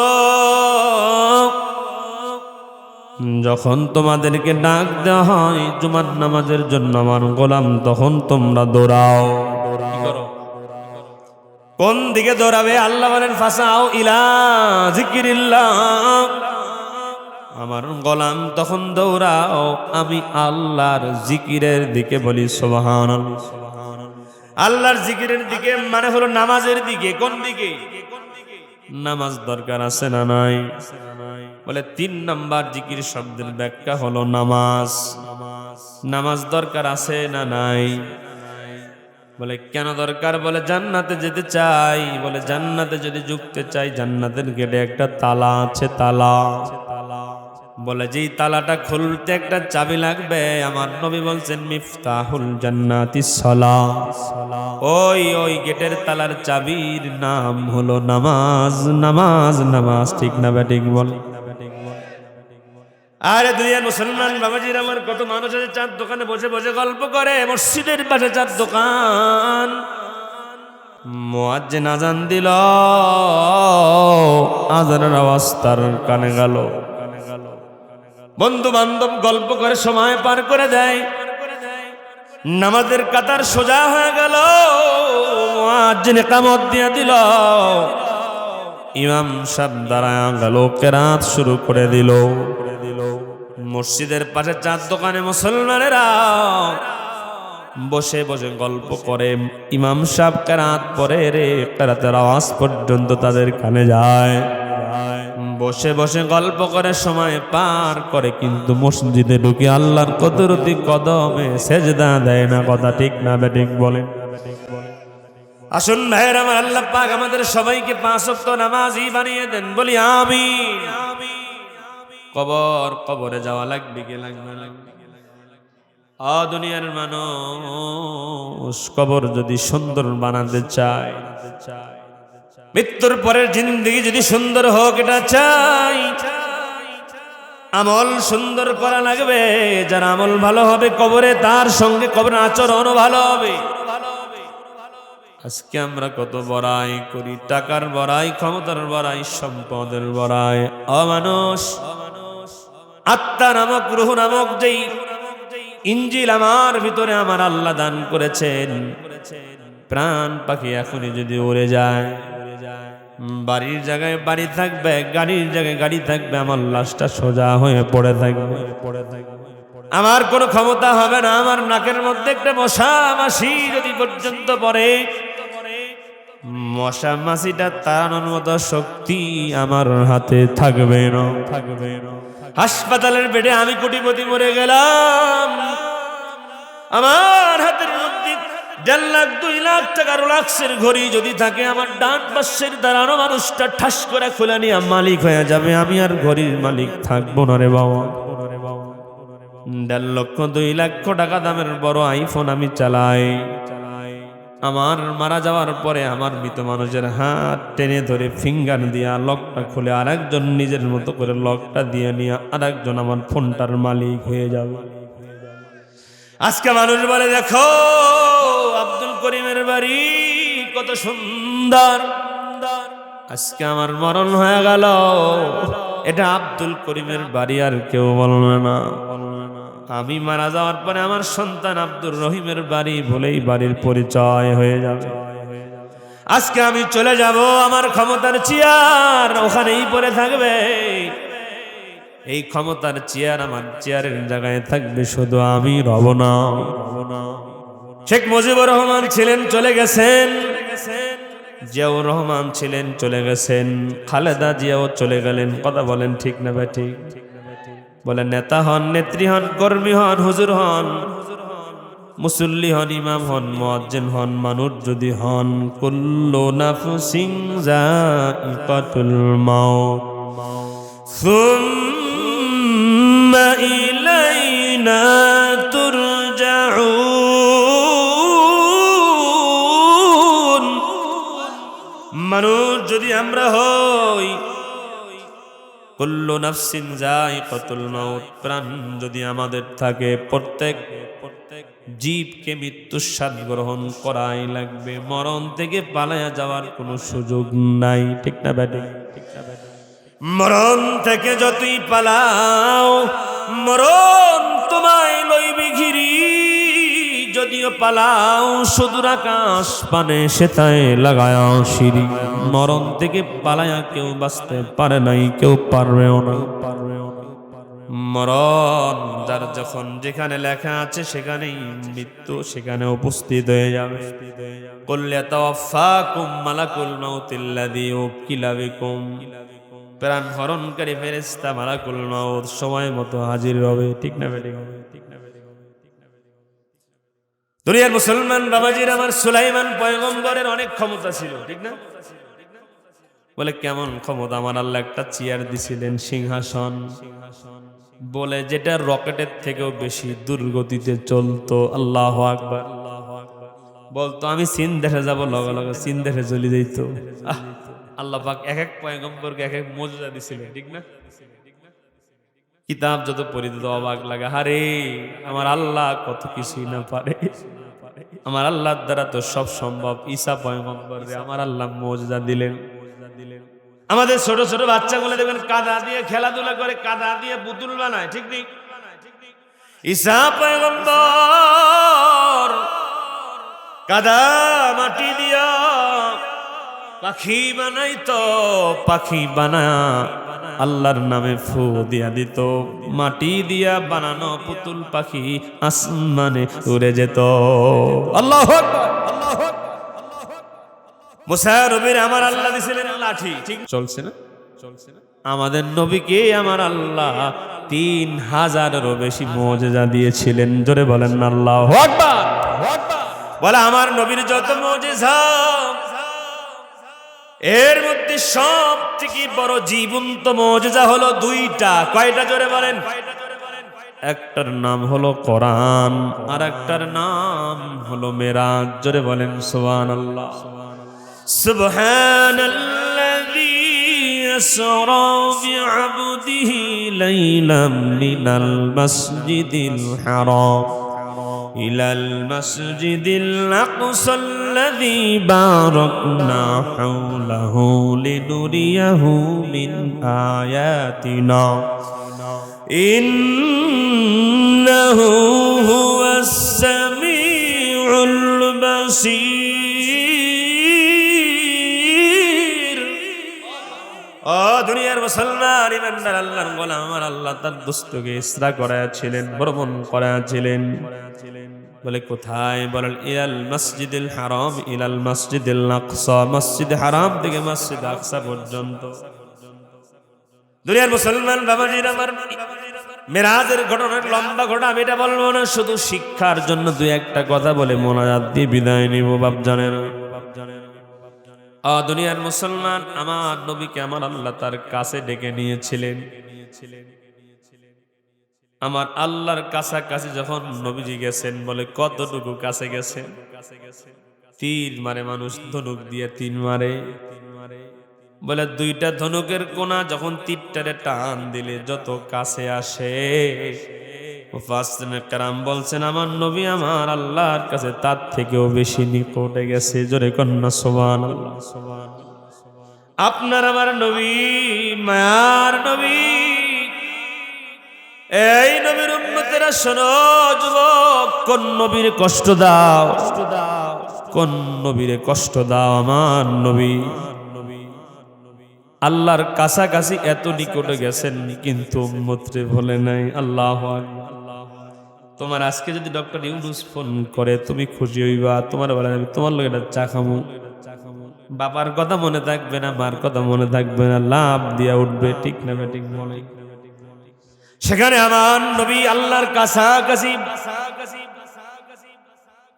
A: যখন তোমাদেরকে ডাক দেওয়া হয় জুমার নামাজের জন্য আমার গোলাম, তখন তোমরা দৌড়াও। কোন দিকে দৌড়াবে? আল্লাহ বলেন ফাসাও ইলা যিকিরিল্লাহ, আমার গোলাম তখন দৌড়াও আমি আল্লাহর জিকিরের দিকে। বলি সুবহানাল্লাহ। আল্লাহর জিকিরের দিকে মানে হলো নামাজের দিকে। কোন দিকে? নামাজ দরকার আছে না নাই? বলে 3 নাম্বার জিকির শব্দের ব্যাখ্যা হলো নামাজ। নামাজ দরকার আছে না নাই? বলে কেন দরকার? বলে জান্নাতে যেতে চাই। বলে জান্নাতে যদি ঢুকতে চাই, জান্নাতের গেটে একটা তালা আছে, তালা। বলে যেই তালাটা খুলতে একটা চাবি লাগবে। আমার নবী বলছেন মিফতাহুল জান্নাতিস সালাহ। ওই গেটের তালার চাবির নাম হলো নামাজ। নামাজ নামাজ, ঠিক না ঠিক বল? আরে দুনিয়ার মুসলমান বাবাজির আমার, কত মানুষ আছে চার দোকানে বসে বসে গল্প করে। মসজিদের পাশে চার দোকান, মুয়াজ্জিন আযান দিল, আযানের আওয়াজ তার কানে গেল, বন্ধু বান্ধব গল্প করে সময় পার করে দেয়। নামাজের কাতার সোজা হয়ে গেল, মুয়াজ্জিন ইকামত দিয়ে দিল, ইমাম সাহেব দাঁড়ায় গেল, কেরাত শুরু করে দিল। মসজিদের পাশে চার দোকানে মুসলমানেরা বসে বসে গল্প করে। ইমাম সাহেব কেরাত পরে রে, কেরাতের আওয়াজ পর্যন্ত তাদের কানে যায়। বসে বসে গল্প করে সময় পার করে, কিন্তু মসজিদে ঢুকে আল্লাহর কুদরতি কদমে সেজদা দেয় না। কথা ঠিক না ঠিক বলেন? আসুন ভাইয়ের আমার, আল্লাহ পাক আমাদের সবাইকে 5 ওয়াক্ত নামাজি বানিয়ে দেন। বলি আমিন। কবরে যাওয়া লাগবে কি লাগবে না? দুনিয়ার মানুষ কবর যদি সুন্দর বানাতে চায়, মৃত্যুর পরের জিন্দেগি যদি সুন্দর হোক এটা চাই, আমল সুন্দর করা লাগবে। যার আমল ভালো হবে কবরে তার সঙ্গে কবরের আচরণও ভালো হবে। আজকে আমরা কত বড়াই করি, টাকার বড়াই, ক্ষমতার বড়াই, সম্পদের বড়াই। অমানুষ আত্মা নামক রূহ নামক যেই ইঞ্জিল আমার ভিতরে আমার আল্লাহ দান করেছেন, প্রাণ পাখি এখনই যদি উড়ে যায়, বাড়ির জায়গায় বাড়ি থাকবে, গাড়ির জায়গায় গাড়ি থাকবে, আমার লাশটা সোজা হয়ে পড়ে থাকবে। আমার কোনো ক্ষমতা হবে না। আমার নাকের মধ্যে একটা মশা মাছি যদি পর্যন্ত পড়ে, মশা মাছিটা তাড়ানোর মতো শক্তি আমার হাতে থাকবে না। হাসপাতালের বেডে আমি কোটিপতি মরে গেলাম, আমার হাতের মধ্যে 1.5 লাখ 2 লাখ টাকার লাক্সের ঘড়ি যদি থাকে, আমার ডান পাশের দাঁড়ানো মানুষটা ঠাস করে খুলে নিয়ে মালিক হয়ে যাবে, আমি আর ঘড়ির মালিক থাকবো না রে বাবা। 1.5 লক্ষ 2 লক্ষ টাকা দামের বড় আইফোন আমি চালাই, আমার মারা যাওয়ার পরে আমার মৃত মানুষের হাত টেনে ধরে ফিঙ্গার দিয়া লকটা খুলে আরেকজন নিজের মতো করে লকটা দিয়ে নিয়ে আরেকজন আমার ফোনটার মালিক হয়ে যাবে। আজকে মানুষ বলে দেখো আব্দুল করিমের বাড়ি কত সুন্দর, আজকে আমার মরণ হয়ে গেল, এটা আব্দুল করিমের বাড়ি আর কেউ বলবে না। আমি মারা যাওয়ার পরে আমার সন্তান আব্দুর রহিমের বাড়ি বলেই বাড়ির পরিচয় হয়ে যাবে। আজকে আমি চলে যাব, আমার ক্ষমতার চেয়ার ওখানেই পড়ে থাকবে, এই ক্ষমতার চেয়ার আমার চেয়ারের জায়গায় থাকবে শুধু আমি রব না। শেখ মুজিবুর রহমান ছিলেন চলে গেছেন, জিয়াউর রহমান ছিলেন চলে গেছেন, খালেদা জিয়াও চলে গেলেন। কথা বলেন ঠিক না বেঠি? বলেন নেতা হন, নেত্রী হন, কর্মী হন, হুজুর হন, মুসল্লি হন, ইমাম হন, মুয়াজ্জিন হন, মানুষ যদি হন, কুল্লু নাফসিন যায়িকাতুল মাউত সুম্মা ইলাইনা তুরজাউন। মানুষ যদি আমরা হই, কুল্লু নাফসিন যায়িকাতুল মাউত, প্রাণ যদি আমাদের থাকে, প্রত্যেক জীবকে মৃত্যুর স্বাদ গ্রহণ করাই লাগবে। মরণ থেকে পালায়া যাওয়ার কোনো সুযোগ নাই, ঠিক না বেটি? মরণ থেকে যতই পালাও মরণ তোমায় লইবে ঘিরি, যদিও পালাও সুদূর আকাশ পানে সেটায় লাগায়া সিঁড়ি। মরণ থেকে পালায়া কেউ বাঁচতে পারে নাই, কেউ পারবেও না। মরণ যার যখন যেখানে লেখা আছে সেখানেই মৃত্যু সেখানে উপস্থিত হয়ে যাবে। কুল ইয়াতাওয়াফাকুম মালাকুল মাউতিল্লাযী উকিলা বিকুম, প্রাণ হরণকারী ফেরেশতা মালাকুল মাউত সময় মতো হাজির হবে, ঠিক না বেটি? দুনিয়ার মুসলমান বাবাজির, আমার সুলাইমান পয়গম্বরের অনেক ক্ষমতা ছিল, ঠিক না? বলে কেমন ক্ষমতা? আমার আল্লাহ একটা চেয়ার দিছিলেন, সিংহাসন, বলে যেটা রকেটের থেকেও বেশি দ্রুতগতিতে চলতো। আল্লাহু আকবার। বলতো আমি চীন দেশে যাব, লগে লগে চীন দেশে চলে যেত। আল্লাহ পাক এক এক পয়গম্বরকে এক এক মর্যাদা দিছিলেন, ঠিক না? কিতাব যত পড়ি তত অবাক লাগে, হারে আমার আল্লাহ কত কিছুই না পারে, আমার আল্লাহর দ্বারা তো সব সম্ভব। ঈসা পয়গম্বরকে আমার আল্লাহ মর্যাদা দিলেন। আমাদের ছোট ছোট বাচ্চাগুলো দেখবেন কাদা দিয়ে খেলাধুলা করে, কাদা দিয়ে পুতুল বানায়, ঠিক নেই? ঈসা পয়গম্বর কাদা মাটি দিয়া পাখি বানাইতো, পাখি বানা আল্লাহর নামে ফু দিয়া দিত, মাটি দিয়া বানানো পুতুল পাখি আসমানে উড়ে যেত। আল্লাহু আকবার, আল্লাহু আকবার। মুসা নবীর আমার আল্লাহ দিছিলেন লাঠি, ঠিক চলছে না? চলছে না? আমাদের নবীকে আমার আল্লাহ 3000-এরও বেশি মুজিজা দিয়েছিলেন। জোরে বলেন আল্লাহু আকবার। বলে আমার নবীর যত মুজিজা, এর মধ্যে সব থেকে বড় জীবন্ত মুজিজা হলো 2টা। কয়টা? জোরে বলেন। একটার নাম হলো কোরআন, আর একটার নাম হলো মেরাজ। জোরে বলেন সুবহানাল্লাহ। সুবহানাল্লাযী আসরা বিআবদিহি লাইলাম মিনাল মাসজিদিল হারাম ইলাল মাসজিদিল আকসাল্লাযী বারাকনা হাওলাহু লিনুরিয়াহু মিন আয়াতিনা ইন্নাহু হুয়াস সামিউল বাসীর। ও দুনিয়ার মুসলমান ইমানদার আল্লাহর গোলাম, আমার আল্লাহ তার দোস্তকে ইসরা করাছিলেন, ভ্রমণ করাছিলেন। বলে কোথায়? বলেন ইলাল মসজিদুল হারাম ইলাল মসজিদুল আকসা, মসজিদ হারাম থেকে মসজিদ আকসা পর্যন্ত। দুনিয়ার মুসলমান বাবাজির আমার, মেরাজের ঘটনার লম্বা ঘটনা আমি এটা বলবো না, শুধু শিক্ষার জন্য দুই একটা কথা বলে মোনাজাত দিয়ে বিদায় নিব। বাপ জানেন দুনিয়ার মুসলমান, আমার নবীকে আমার আল্লাহ তার কাছে ডেকে নিয়েছিলেন। আমার আল্লাহর কাছাকাছি যখন নবীজি গেছেন, বলে কতটুকু কাছে গেছেন? তীর মারে মানুষ, ধনুক দিয়ে তীর মারে। বলে দুইটা ধনুকের কোনা যখন তীরটারে টান দিলে যত কাছে আসে, মুফাসসিরিনে কেরাম বলছেন আমার নবী আমার আল্লাহর কাছে তার থেকেও বেশি নিকটে গেছে। জোরে কন্যা সুবহানাল্লাহ। আপনার আমার নবী, মায়ার নবী, এই নবীর উম্মতেরা শোনো যুবক, কোন নবীর কষ্ট দাও, কোন নবীর কষ্ট দাও? আমার নবী আল্লাহর কাছাকাছি এত নিকটে গেছেন, কিন্তু উম্মতরে বলে নাই। আল্লাহু আকবার। তোমার আজকে যদি ডক্টর ইউনূস ফোন করে, তুমি খুশি হইবা? তোমার বলে আমি তোমার লগে চা খামু। বাবার কথা মনে থাকবে না, মার কথা মনে থাকবে না, লাভ দিয়া উঠবে। ঠিক না ঠিক বলে? সেখানে আমার নবী আল্লাহর কাছাকাছি,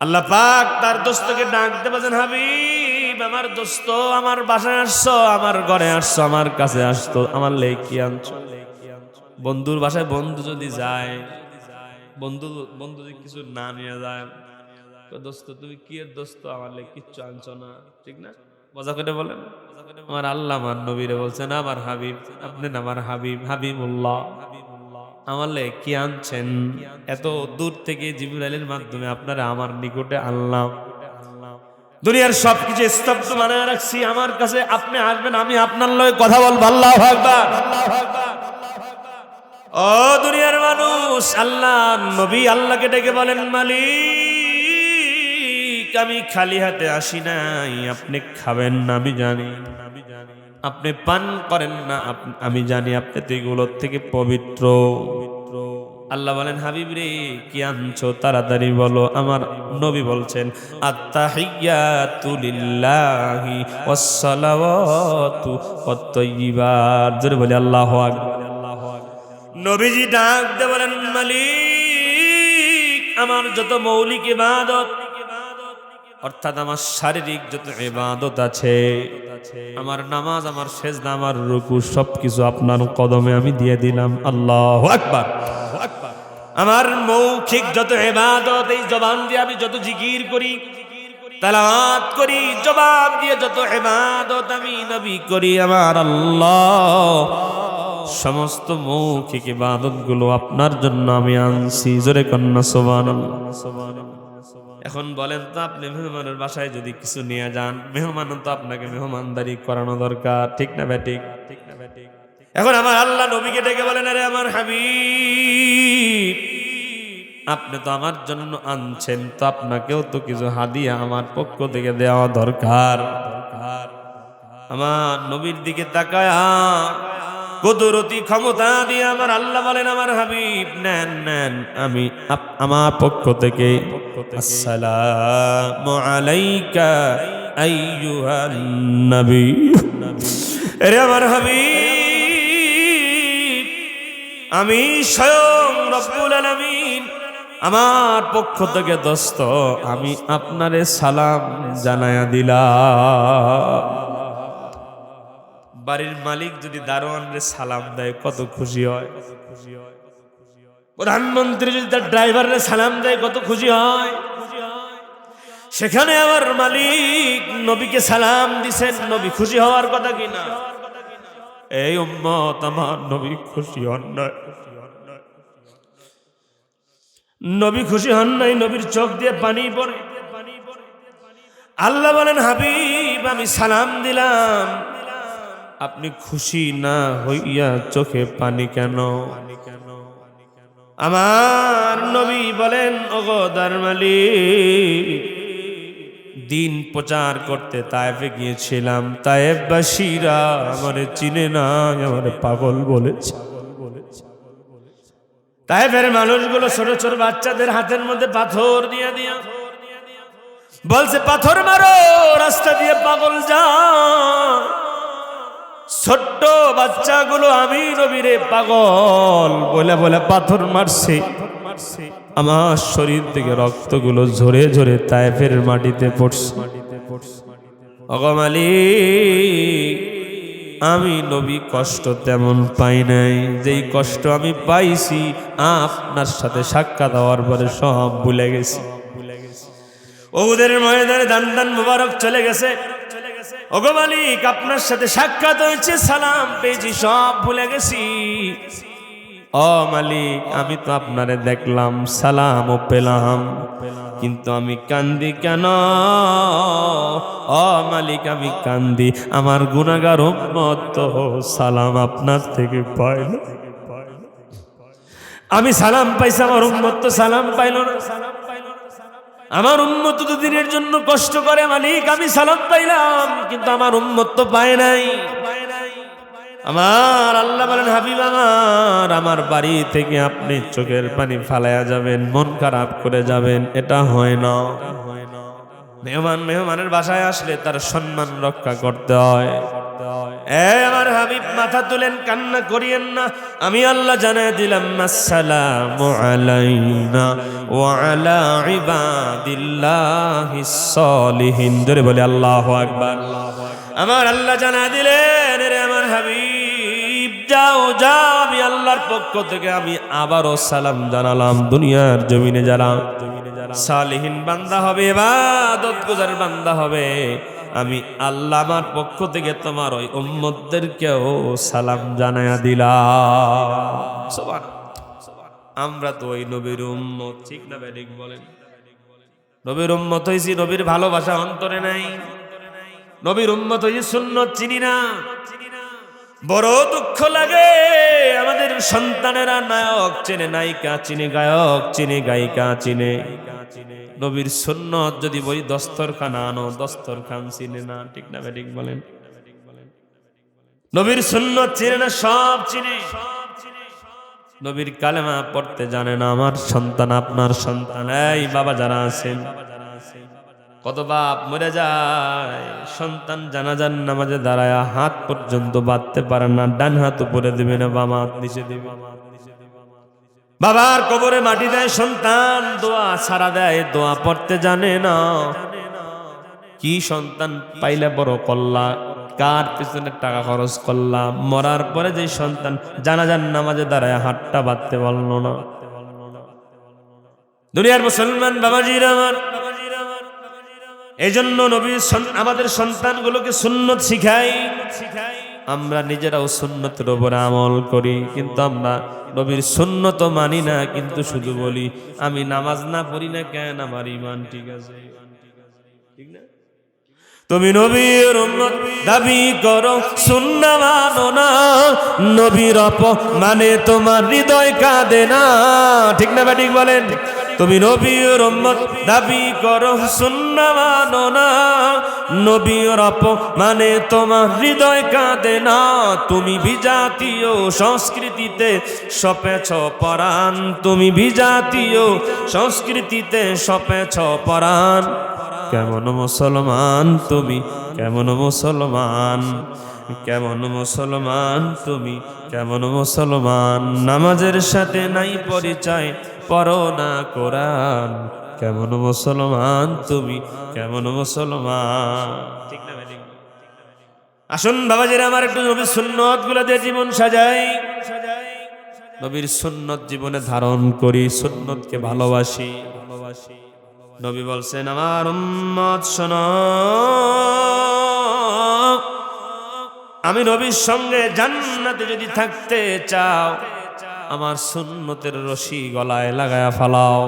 A: আল্লাহ পাক তার দোস্তকে ডাক দেবেন, হাবিব আমার দোস্ত, আমার বাসায় আসছো, আমার ঘরে আসছো, আমার কাছে আসতো, আমার লেগে কি আনছো? বন্ধুর বাসায় বন্ধু যদি যায়, বন্ধু যদি কিছু না নিয়ে যায়, তো দোস্ত তুমি কি এর দোস্ত, আমার লেগে কিচ্ছু আনছো না, ঠিক না? মজা করে বলেন। আমার আল্লাহ আমার নবীরে বলছেন, আমার হাবিব, আপনি না আমার হাবিব, হাবিবুল্লাহ, আমার লেগে কি আনছেন? এত দূর থেকে জিবরাইলের মাধ্যমে আপনারা আমার নিকটে আনলাম, দুনিয়ার সবকিছু স্তব্ধ বানায় রাখছি, আমার কাছে আপনি আসবেন, আমি আপনার লগে কথা বলবো। আল্লাহু আকবার। ও দুনিয়ার মানুষ, আল্লাহ নবী আল্লাহকে ডেকে বলেন, মালিক আমি খালি হাতে আসি নাই, আপনি খাবেন না আমি জানি, আপনি পান করেন না আমি জানি, আপনি তো এগুলোর থেকে পবিত্র। আল্লাহ বলেন, হাবিব রে কি আনছো, তাড়াতাড়ি বলো। আমার নবী বলছেন, আত্তাহিয়াতু লিল্লাহি ওয়াস সালাওয়াতু ওয়াত তাইয়্যিবাত। জোরে বলি আল্লাহু আকবার। নবীজি ডাক দিয়ে বলেন, মালিক আমার যত মৌলিক ইবাদত, অর্থাৎ আমার শারীরিক যত ইবাদত আছে, আমার নামাজ, আমার সেজদা, আমার রুকু, সবকিছু আপনার কদমে আমি দিয়ে দিলাম। আল্লাহু আকবার। আমার মৌখিক যত ইবাদত, এই জবান দিয়ে আমি যত জিকির করি, তালাওয়াত করি, জবান দিয়ে যত ইবাদত আমি নবী করি, আমার আল্লাহ সমস্ত মৌখিক ইবাদত গুলো আপনার জন্য আমি আনছি। জোরে কন্যা সুবহানাল্লাহ। এখন বলেন তো, আপনি মেহমানের বাসায় যদি কিছু নিয়ে যান, মেহমান তো আপনাকে মেহমানদারি করানো দরকার, ঠিক না ব্যাটিক? এখন আমার আল্লাহ নবীকে ডেকে বলেন, আরে আমার হাবিব, আপনি তো আমার জন্য আনছেন, তো আপনাকেও তো কিছু হাদিয়া আমার পক্ষ থেকে দেওয়া দরকার। আমার নবীর দিকে তাকায় কুদরতি ক্ষমতা দিয়ে আমার আল্লাহ বলেন, আমার হাবিব নেন নেন, আমি আমার পক্ষ থেকে আসসালামু আলাইকা আইয়ুহান নবী। আরে আমার হাবিব, আমি স্বয়ং রব্বুল আলামিন আমার পক্ষ থেকে দোস্ত আমি আপনারে সালাম জানায়া দিলাম। বাড়ির মালিক যদি দারোয়ানরে সালাম দেয় কত খুশি হয়। প্রধানমন্ত্রী যদি তার ড্রাইভারের সালাম দেয় কত খুশি হয়। সেখানে আমার মালিক নবীকে সালাম দিছেন, নবী খুশি হওয়ার কথা কিনা? এই উম্মত, আমার নবী খুশি হন না, নবী খুশি হন নাই, নবীর চোখ দিয়ে পানি পড়ে। আল্লাহ বলেন, হাবিব আমি সালাম দিলাম, আপনি খুশি না হইয়া চোখে পানি কেন? আমার নবী বলেন, ওগো দয়ার মালিক, দিন প্রচার করতে তায়েফে গিয়েছিলাম, তায়েফবাসীরা আমারে চিনে না, আমারে পাগল বলেছে। তায়েফের মানুষগুলো ছোট ছোট বাচ্চাদের হাতের মধ্যে পাথর দিয়া দিয়া বলছে, পাথর মারো, রাস্তা দিয়ে পাগল যায়। ছোট্ট বাচ্চাগুলো আমি নবীরে পাগল বলে বলে পাথর মারছে। আমার শরীর থেকে রক্তগুলো ঝরে ঝরে তায়েফের মাটিতে পড়ছে। ওগো মালিক, আমি নবী কষ্ট তেমন পাই নাই, যেই কষ্ট আমি পাইছি আপনার সাথে সাক্ষাৎ হওয়ার পরে সব ভুলে গেছি। উহুদের ময়দানে দান দান মুবারক চলে গেছে। ওগো মালিক, আপনার সাথে সাক্ষাৎ হয়েছে, সালাম পেয়েছি, সব ভুলে গেছি। ও মালিক, আমি তো আপনারে দেখলাম, সালামও পেলাম, কিন্তু আমি কান্দি কেন? ও মালিক, আমি কান্দি, আমার গুনাহগার উম্মত তো সালাম আপনার থেকে পাইল। আমি সালাম পাইছি, আমার উম্মত তো সালাম পাইল না। আমার উম্মত তো দিনের জন্য কষ্ট করে, মালিক আমি সালাম পাইলাম, কিন্তু আমার উম্মত তো পায় নাই। আমার আল্লাহ বলেন, হাবিব আমার বাড়ি থেকে আপনি চোখের পানি ফালাইয়া যাবেন, মন খারাপ করে যাবেন, এটা হয় না। মেহমানের বাসায় আসলে তার সম্মান রক্ষা করতে হয়। আমার হাবিব মাথা তুলেন, কান্না করিয়েন না। আমি আল্লাহ জানাই দিলাম, আসসালামু আলাইনা ওয়া আলা ইবাদিল্লাহিস সালিহিন। জোরে বলে আল্লাহু আকবার। আমার আল্লাহ জানাই দিলেন, রে আমার হাবিব যাও যাও, আমি আল্লাহর পক্ষ থেকে আমি আবারও সালাম জানালাম। দুনিয়ার জমিনে যারা সালিহিন বান্দা হবে, ইবাদত গুজার বান্দা হবে, আমি আল্লাহ আমার পক্ষ থেকে তোমার ওই উম্মতদেরকেও সালাম জানায়া দিলাম। আমরা তো ওই নবীর উম্মত, ঠিক না বেঠিক বলেন? নবীর উম্মত হইছি, নবীর ভালোবাসা অন্তরে নাই। নবীর উম্মত হইছি, সুন্নত চিনি না। বড় দুঃখ লাগে, আমাদের সন্তানেরা নায়ক চিনে, নায়িকা চিনে, গায়ক চিনে, গায়িকা চিনে, নবীর সুন্নত যদি বলি দস্তরখান আনো, দস্তরখান চিনে না, ঠিক না বেঠিক বলেন? নবীর সুন্নত চিনে না, সব চিনে, নবীর কালেমা পড়তে জানে না। আমার সন্তান, আপনার সন্তান, এই বাবা যারা আছেন, কত বাপ মরে যায়, সন্তান জানাজার নামাজে দাঁড়ায় হাত পর্যন্ত বাঁধতে পারে না, ডান হাত উপরে দিবে না, বাম হাত নিচে দিবে। বাবার কবরে মাটি দেয় সন্তান, দোয়া সারা দেয়, দোয়া পড়তে জানে না। কি সন্তান পাইলে বড় কল্লা, কার পিছনে টাকা খরচ করলাম, মরার পরে যে সন্তান জানাজার নামাজে দাঁড়ায় হাতটা বাঁধতে পারলো না। দুনিয়ার মুসলমান বাবাজিরা আমার, এই জন্য নবী আমাদের সন্তানগুলোকে সুন্নত শিখাই। আমরা নিজেরাও সুন্নতের উপরে আমল করি, কিন্তু আমরা নবীর সুন্নত মানি না, কিন্তু শুধু বলি আমি নামাজ না পড়ি না কেন, আমার ঈমান ঠিক আছে, ঠিক না? তুমি নবীর উম্মত দাবি করো, সুন্নাহ মানো না, নবীর অপমানে তোমার হৃদয় কাঁদে না, ঠিক না বেঠিক বলেন? তুমি নবীর উম্মত দাবি করো, সুন্নাহ মানো না, নবীর অপমানে তোমার হৃদয় কাঁদে না। তুমি বিজাতীয় সংস্কৃতিতে সপেছ পরাণ, তুমি বিজাতীয় সংস্কৃতিতে সপেছ পরাণ। কেমন মুসলমান তুমি, কেমন মুসলমান, কেমন মুসলমান তুমি, কেমন মুসলমান, নামাজের সাথে নাই পরিচয়, পড়ো না কোরআন। কেমন মুসলমান তুমি, কেমন মুসলমান, ঠিক না? আসুন বাবাজিরা আমার, একটু নবীর সুন্নতগুলো দিয়ে জীবন সাজাই। নবীর সুন্নত জীবনে ধারণ করি, সুন্নতকে ভালোবাসি। নবী বলছেন, আমার উম্মত শোনো, আমি নবীর সঙ্গে জান্নাতে যদি থাকতে চাও, আমার সুন্নতের রশি গলায় লাগায়া ফালাও।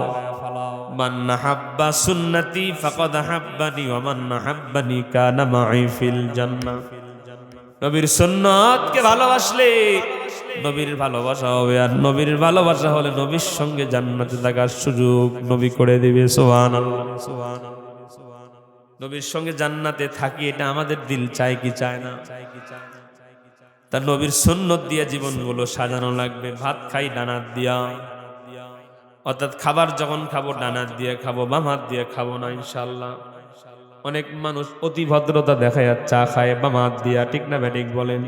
A: মান হাব্বা সুন্নতি ফাকাদ হাব্বানি ওয়া মান হাব্বানি কানা মাই ফিল জান্নাহ। নবীর সুন্নতকে ভালোবাসলে নবীর ভালোবাসা হবে, আর নবীর ভালোবাসা হলে নবীর সঙ্গে জান্নাতে থাকার সুযোগ নবী করে দিবে। সুবহানাল্লাহ, নবীর সঙ্গে জান্নাতে থাকি, এটা আমাদের দিল চায় কি চায় না? তার নবীর সুন্নত দিয়া জীবনগুলো সাজানো লাগবে। ভাত খাই ডানাত দিয়া, অর্থাৎ খাবার যখন খাবো ডানাত দিয়ে খাবো, বাম হাত দিয়ে খাবো না ইনশাআল্লাহ। অনেক মানুষ অতি ভদ্রতা দেখায় চা খায় বাম হাত দিয়া, ঠিক না ব্যাটিক বলেন?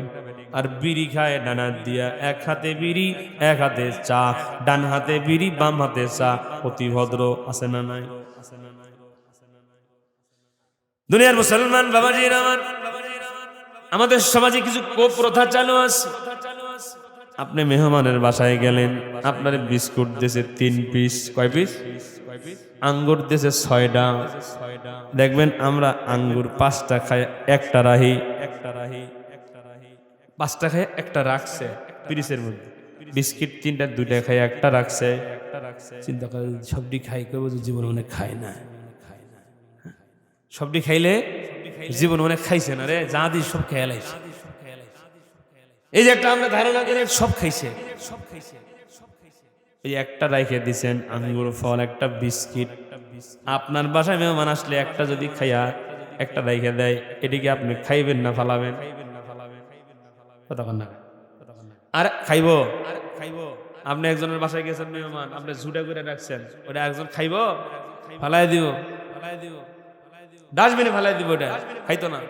A: আর বিড়ি খায় ডানাত দিয়া, এক হাতে বিড়ি এক হাতে চা, ডান হাতে বিড়ি বাম হাতে চা। অতি ভদ্র আছে না নাই? দুনিয়ার মুসলমান বাবাজির আমার, আমাদের সমাজে কিছু কুপ্রথা চালু আছে। আপনি মেহমানের বাসায় গেলেন, আপনার বিস্কুট দিয়েছে 3 পিস, কয় পিস? আঙ্গুর দিয়েছে 6টা। দেখবেন আমরা আঙ্গুর 5টা খাই, একটা রাহি, 5টা খাই একটা রাখছে পিরিসের মধ্যে। বিস্কিট 3টা, 2টা খাই একটা রাখছে। চিন্তা করে সবটি খাই, কেউ জীবন অনেক খায় না। সবটি খাইলে জীবন অনেক খাইছে না রে, যা দিস সব খেয়ে লাইছে। এই যে একটা আমরা ধারণা করে সব খাইছে, এই একটা রাইখে দিছেন আঙ্গুর ফল, একটা বিস্কিট। আপনার বাসায় মেহমান আসলে একটা যদি খাইয়া একটা রাইখে দেয়, এটিকে আপনি খাইবেন না ফালাবেন? আর খাইবো? আপনি একজনের বাসায় গেছেন মেহমান, আপনি ঝুটে করে রাখছেন, ওটা একজন খাইবো? ফালাই দিব, ডাস্টবিনে ফালাই দিব, ওটা খাইতো না।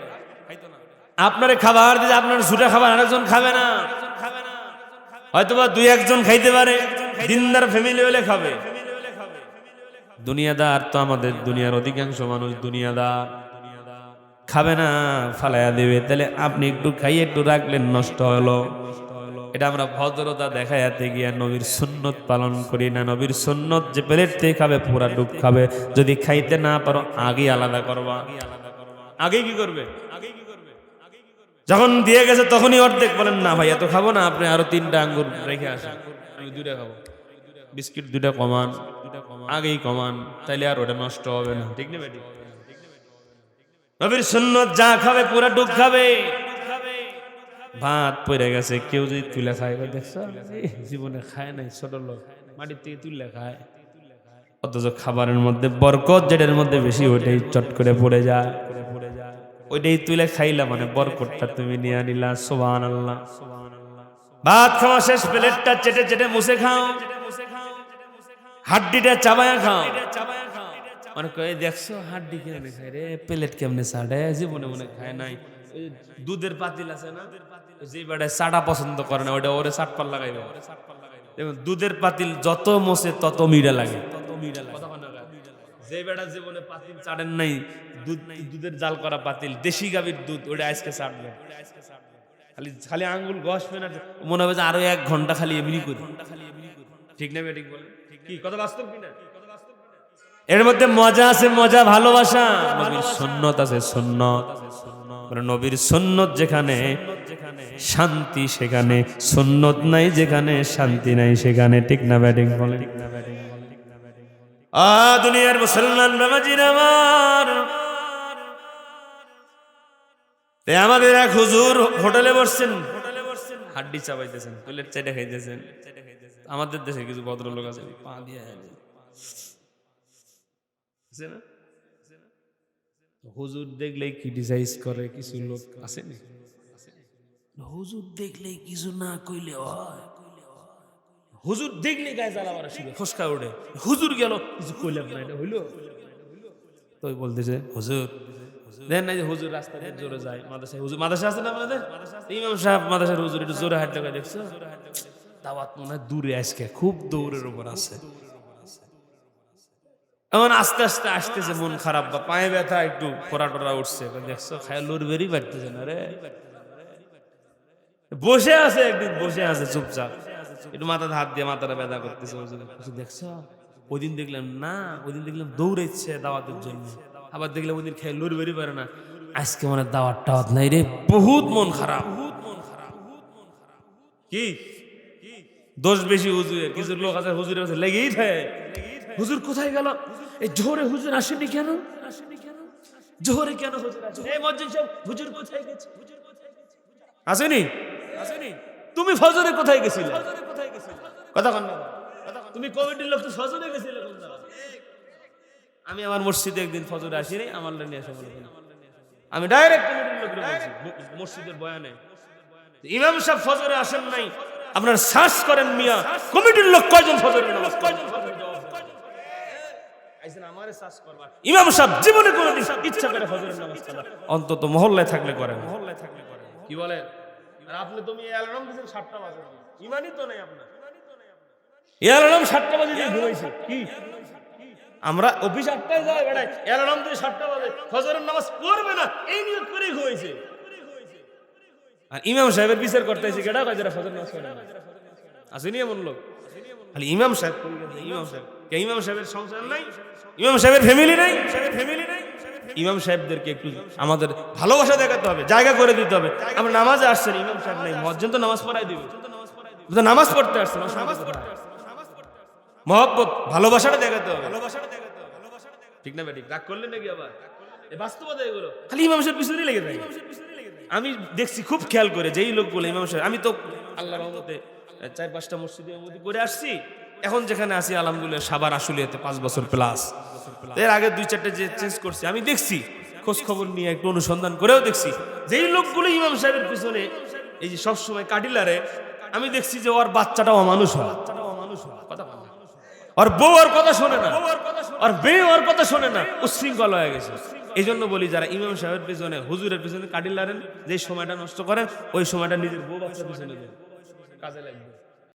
A: আপনার খাবার দিলে আপনার ঝুটা খাবার আরেকজন খাবে না, হয়তোবা 2-1জন খাইতে পারে, দিনদার ফ্যামিলি হলে খাবে। দুনিয়াদার তো আমাদের দুনিয়ার অধিকাংশ মানুষ দুনিয়াদার, খাবে না, ফালাইয়া দেবে। তাহলে আপনি একটু খাইয়ে একটু রাখলেন, নষ্ট হলো। এটা আমরা ভদ্রতা দেখাইতে গিয়া নবীর সুন্নত পালন করি না। নবীর সুন্নত যে প্লেট থেকে খাবে পুরা ডুব খাবে। যদি খাইতে না পারো আগে আলাদা করবা। আগে কি করবে? যখন দিয়ে গেছে তখনই অর্ধেক, বলেন না ভাই এত খাবো না, আপনি আরো 3টা আঙ্গুর রেখে আসেন, আমি 2টা খাবো। বিস্কিট 2টা কমান, আগেই কমান, তাইলে আর ওটা নষ্ট হবে না, ঠিক না বেটি? নবীর সুন্নত যা খাবে পুরা ডুব খাবে। ভাত পড়ে গেছে, কেউ যদি তুলে খায়, দেখছো জীবনে খায় নাই, ছোট লোক মাটির থেকে তুলে খায়। অথচ খাবারের মধ্যে বরকত যেটার মধ্যে বেশি, ওইটাই চট করে পড়ে যায়। ওইটাই তুলে খাইলা মানে বরকতটা তুমি নিয়ে নিলা। সুবহানাল্লাহ। ভাত খাওয়া শেষ, প্লেটটা চেটে চেটে মুছে খাও, হাড্ডিটা চাবায়া খাও। মানে কই দেখছো হাড্ডি কেমনে খায় রে, প্লেট কেমনে ছাড়ে, জীবনে মনে খায় নাই। দুধের পাতিল আছে না, যে বেটা চাটা পছন্দ করে না, ওটা ওরে চাটপাল লাগাইবে। দুধের পাতিল যত মোছে তত মিঠা লাগে। যে বেটা জীবনে পাতিল চাটেন নাই, দুধের জাল করা পাতিল, দেশি গাভীর দুধ, ওটা আজকে চাটবে। খালি আঙ্গুল ঘষবে না, মনে হবে যে আরো 1 ঘন্টা খালি এমনি করি। ঠিক না বেঠিক বলে? কি কথা বাস্তব কিনা? এর মধ্যে মজা আছে, মজা ভালোবাসা। নবীর সুন্নত আছে, সুন্নত। নবীর সুন্নত যেখানে শান্তি সেখানে, সুন্নত নাই যেখানে শান্তি নাই সেখানে, ঠিক না বেঠিক বলে? দুনিয়ার মুসলমান বাবাজির আমার, আমাদের এক হুজুর হোটেলে বসছেন, হাড্ডি চাবাইতেছেন, প্লেট চেটে খাইতেছেন। আমাদের দেশে কিছু ভদ্রলোক আছে, পা দিয়ে হুজুর দেখলেই ক্রিটিসাইজ করে। কিছু লোক আছে না, হুজুর দেখলেই কিছু না কইলে হয়, হুজুর দেখলে গায়ে জ্বালা মারা শুরু, ফসকা ওঠে। হুজুর গেল, কিছু কইলাম না, এটা হইলো? তো বলতেছে হুজুর দেন না, যে হুজুর রাস্তা দিয়ে জোরে যায় মাদ্রাসায়। হুজুর মাদ্রাসা আছে না আমাদের, ইমাম সাহেব মাদ্রাসার হুজুর একটু জোরে হাঁটতে গেছে, দেখছো দাওয়াত মনে হয় দূরে, আজকে খুব দৌড়ের উপর আছে। এমন আস্তে আস্তে আসতেছে, মন খারাপ বা পায়ে ব্যথা, একটু ফোড়া টোরা উঠছে, দেখছো খায় লোর বেরি বাড়তেছে না রে। বসে আছে, একদিন বসে আছে চুপচাপ, একটু মাথাতে হাত দিয়ে মাথাটা ব্যথা করতেছে দেখছো। ওই দিন দেখলাম না, ওই দিন দেখলাম দৌড়াচ্ছে দাওয়াতের জন্য, আবার দেখলাম ওই দিন খেয়ে লড়ি বেরি পারে না। আজকে মানে দাওয়াত টাওয়াত নাই রে, বহুত মন খারাপ। কি দোষ বেশি হুজুরের? কিছু লোক আছে হুজুরের কাছে লেগেই থাকে, হুজুর কোথায় গেল, এই জোহরে হুজুর আসেনি কেন, জোহরে কেন হুজুর আসেনি, এই মসজিদ সাহেব হুজুর কোথায় গেছে, আসেনি? তুমি ফজরে কোথায় গেছিলে? কথা কন না, তুমি কমিটির লোক তো ফজরে গেছিলে। আমি আমার মসজিদে একদিন ফজরে আসিনি, আমার নিয়ে এসে বলে আমি ডাইরেক্ট কমিটির লোকরে বলছি মসজিদের বয়ানে, ইমাম সাহেব ফজরে আসেন নাই, আপনার সার্চ করেন মিয়া কমিটির লোক কয়জন ফজরের নামাজ পড়ে। ইমাম সাহেব জীবনে কোনদিন ইচ্ছা করে ফজরের নামাজ পড়া অন্তত মহল্লায় থাকলে করেন। কি বলে? আর আপনি তুমি অ্যালার্ম দিয়েছেন 7টা বাজে, ইমানই তো নাই আপনার। অ্যালার্ম 7টা বাজে দিয়ে ঘুমাইছে কি? আমরা অফিস 8টায় যাই, বেড়াই অ্যালার্ম দিয়ে 7টা বাজে ফজরের নামাজ পড়বে না এই নিয়ত করেই ঘুমাইছে। আর ইমাম সাহেবের বিচার করতেছে কেডা কয় যারা ফজর নামাজ পড়ে না? আসেনি এমন লোক? খালি ইমাম সাহেব কই গেছে, ইমাম সাহেব কে? ইমাম সাহেবের সংসার নাই, ইমাম সাহেবের ফ্যামিলি নাই, ইমাম সাহেবদেরকে একটু আমাদের ভালোবাসা দেখাতে হবে, জায়গা করে দিতে হবে। আমরা নামাজে আসছেন, ইমাম সাহেব নাই, মুয়াজ্জিন তো নামাজ পড়াই দিবে, তো নামাজ পড়তে আসছেন, মহব্বত ভালোবাসাটা দেখাতে হবে, ঠিক না বেঠিক? রাগ করলেন নাকি আবার? এই বাস্তবতা এগুলো, খালি ইমাম সাহেব পিছনে লেগে থাকে। আমি দেখছি খুব খেয়াল করে যেই লোকগুলো ইমাম সাহেব, আমি তো আল্লাহর রহমতে 4-5টা মসজিদে করে আসছি, এখন যেখানে আছি আলহামদুলিল্লাহ সাভার আশুলিয়াতে 5 বছর প্লাস। এর আগে 2-4টা যে চেঞ্জ করছি, আমি দেখছি খোঁজ খবর নিয়ে একটু অনুসন্ধান করেও দেখছি যেই লোকগুলো ইমাম সাহেবের পিছনে এই যে সবসময় কাটিলারে, আমি দেখছি যে ওর বাচ্চাটাও মানুষ হয়, ওর বউ ওর কথা শোনে না, ওর মেয়ে ওর কথা শোনে না, উচ্ছৃঙ্খল হয়ে গেছে। এই জন্য বলি যারা ইমাম সাহেবের পিছনে হুজুরের পিছনে কাটিলারেন, যে সময়টা নষ্ট করেন ওই সময়টা নিজের বউ বাচ্চার পিছনে দেন, কাজে লাগবে।